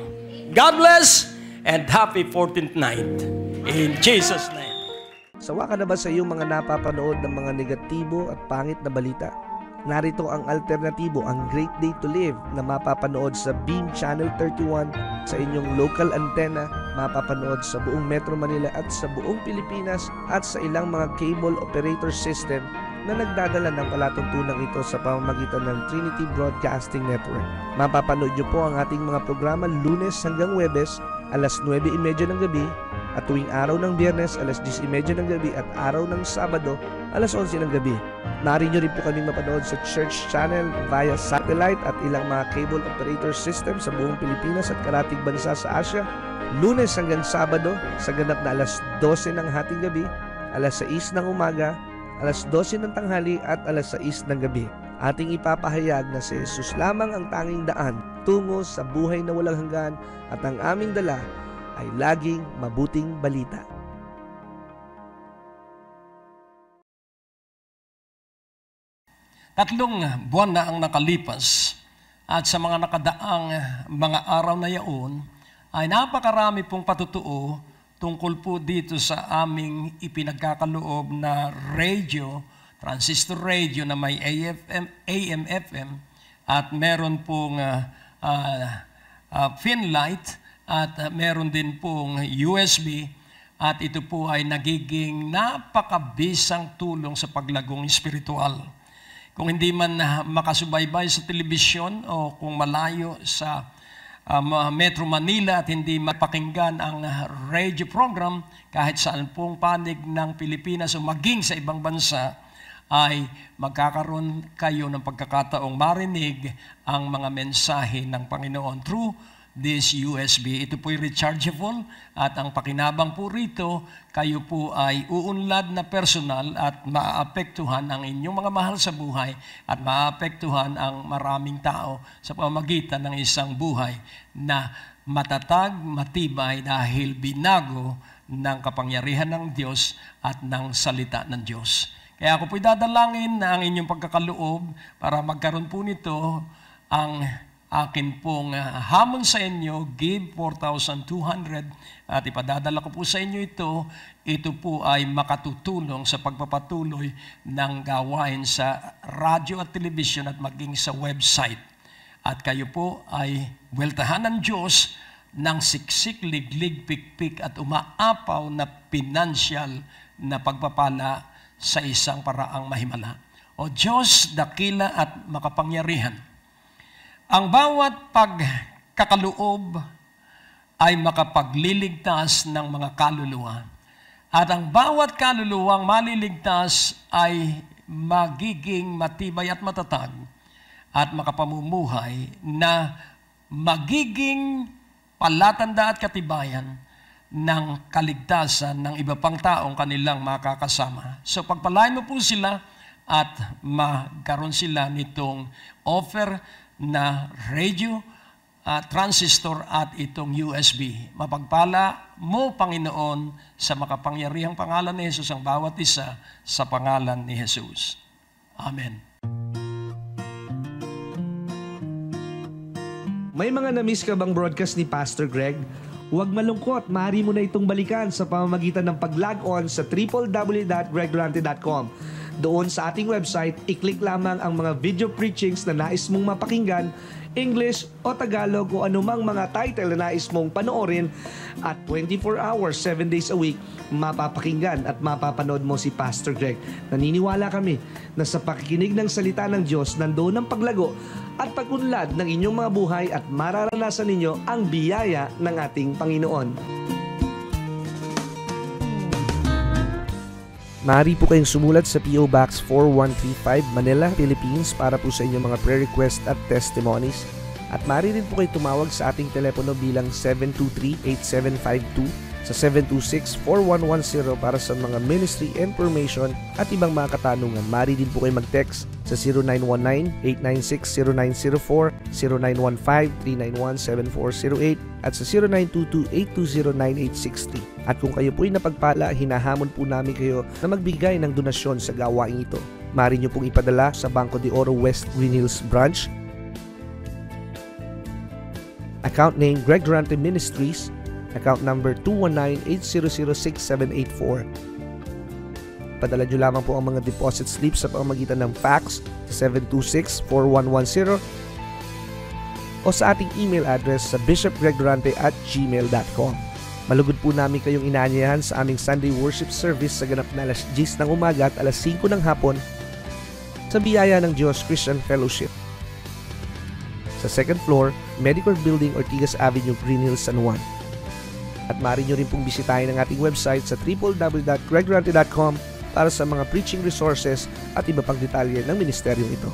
God bless and happy 14th night. In Jesus' name. Sawa ka na ba sa iyong mga napapanood ng mga negatibo at pangit na balita? Narito ang alternatibo, ang Great Day to Live, na mapapanood sa Beam Channel 31 sa inyong local antenna, mapapanood sa buong Metro Manila at sa buong Pilipinas, at sa ilang mga cable operator system na nagdadala ng palatuntunang ito sa pamamagitan ng Trinity Broadcasting Network. Mapapanood niyo po ang ating mga programa Lunes hanggang Huwebes, alas 9:30 ng gabi, at tuwing araw ng Biyernes, alas 10:30 ng gabi, at araw ng Sabado, alas 11 ng gabi. Maaari nyo rin po kaming mapanood sa Church Channel via satellite at ilang mga cable operator system sa buong Pilipinas at karatig bansa sa Asia, Lunes hanggang Sabado sa ganap na alas 12 ng hating gabi, alas 6 ng umaga, alas 12 ng tanghali, at alas 6 ng gabi. Ating ipapahayag na si Jesus lamang ang tanging daan tungo sa buhay na walang hanggan, at ang aming dala ay laging mabuting balita. Tatlong buwan na ang nakalipas, at sa mga nakadaang mga araw na yaon ay napakarami pong patutuo tungkol po dito sa aming ipinagkakaloob na radio, transistor radio na may AM, FM, at meron pong Finlight, at meron din pong USB, at ito po ay nagiging napakabisang tulong sa paglagong espiritual. Kung hindi man makasubaybay sa telebisyon o kung malayo sa Metro Manila at hindi mapakinggan ang radio program kahit saan pong panig ng Pilipinas o maging sa ibang bansa, ay magkakaroon kayo ng pagkakataong marinig ang mga mensahe ng Panginoon through this USB. Ito po'y rechargeable, at ang pakinabang po rito, kayo po ay uunlad na personal at maapektuhan ang inyong mga mahal sa buhay at maapektuhan ang maraming tao sa pamamagitan ng isang buhay na matatag, matibay dahil binago ng kapangyarihan ng Diyos at ng salita ng Diyos. Kaya ako po'y dadalangin na ang inyong pagkakaloob para magkaroon po nito ang akin pong hamon sa inyo, give 4,200, at ipadadala ko po sa inyo ito. Ito po ay makatutulong sa pagpapatuloy ng gawain sa radyo at telebisyon at maging sa website. At kayo po ay weltahan ng Diyos ng siksik, liglig, pikpik at umaapaw na pinansyal na pagpapala sa isang paraang mahimala. O Diyos, dakila at makapangyarihan, ang bawat pagkakaloob ay makapagliligtas ng mga kaluluwa. At ang bawat kaluluwang maliligtas ay magiging matibay at matatag at makapamumuhay na magiging palatanda at katibayan ng kaligtasan ng iba pang taong kanilang makakasama. So pagpalain mo po sila at magkaroon sila nitong offer na radio, transistor at itong USB. Mapagpala mo, Panginoon, sa makapangyarihang pangalan ni Jesus ang bawat isa sa pangalan ni Jesus. Amen. May mga na-miss ka bang broadcast ni Pastor Greg? Huwag malungkot, maaari mo na itong balikan sa pamamagitan ng pag-log on sa www.greggorante.com. Doon sa ating website, i-click lamang ang mga video preachings na nais mong mapakinggan, English o Tagalog o anumang mga title na nais mong panoorin, at 24 hours, 7 days a week, mapapakinggan at mapapanood mo si Pastor Greg. Naniniwala kami na sa pakikinig ng salita ng Diyos, nandoon ang paglago at pag-unlad ng inyong mga buhay at mararanasan ninyo ang biyaya ng ating Panginoon. Maaari po kayong sumulat sa P.O. Box 4135 Manila, Philippines para po sa inyong mga prayer request at testimonies. At maaari rin po kayo tumawag sa ating telepono bilang 723-8752 sa 726-4110 para sa mga ministry information at ibang mga katanungan. Maaari din po kayo mag-text sa 0919-896-0904, 0915-391-7408 at sa 0922-820-9863. At kung kayo po'y napagpala, hinahamon po namin kayo na magbigay ng donasyon sa gawain ito. Maaari nyo pong ipadala sa Banco de Oro West Green Hills Branch, account name Greg Durante Ministries, account number 219-800-6784. Padala nyo lamang po ang mga deposit slips sa pamamagitan ng fax sa 726-4110 o sa ating email address sa bishopgregdurante@gmail.com. Malugod po namin kayong inaanyayahan sa aming Sunday worship service sa ganap na alas 10 ng umaga at alas 5 ng hapon sa biyaya ng Diyos Christian Fellowship sa second floor, Medical Building, Ortigas Avenue, Green Hills, San Juan. At maaari nyo rin pong bisitahin ang ating website sa www.gregdurante.com para sa mga preaching resources at iba pang detalye ng ministeryong ito.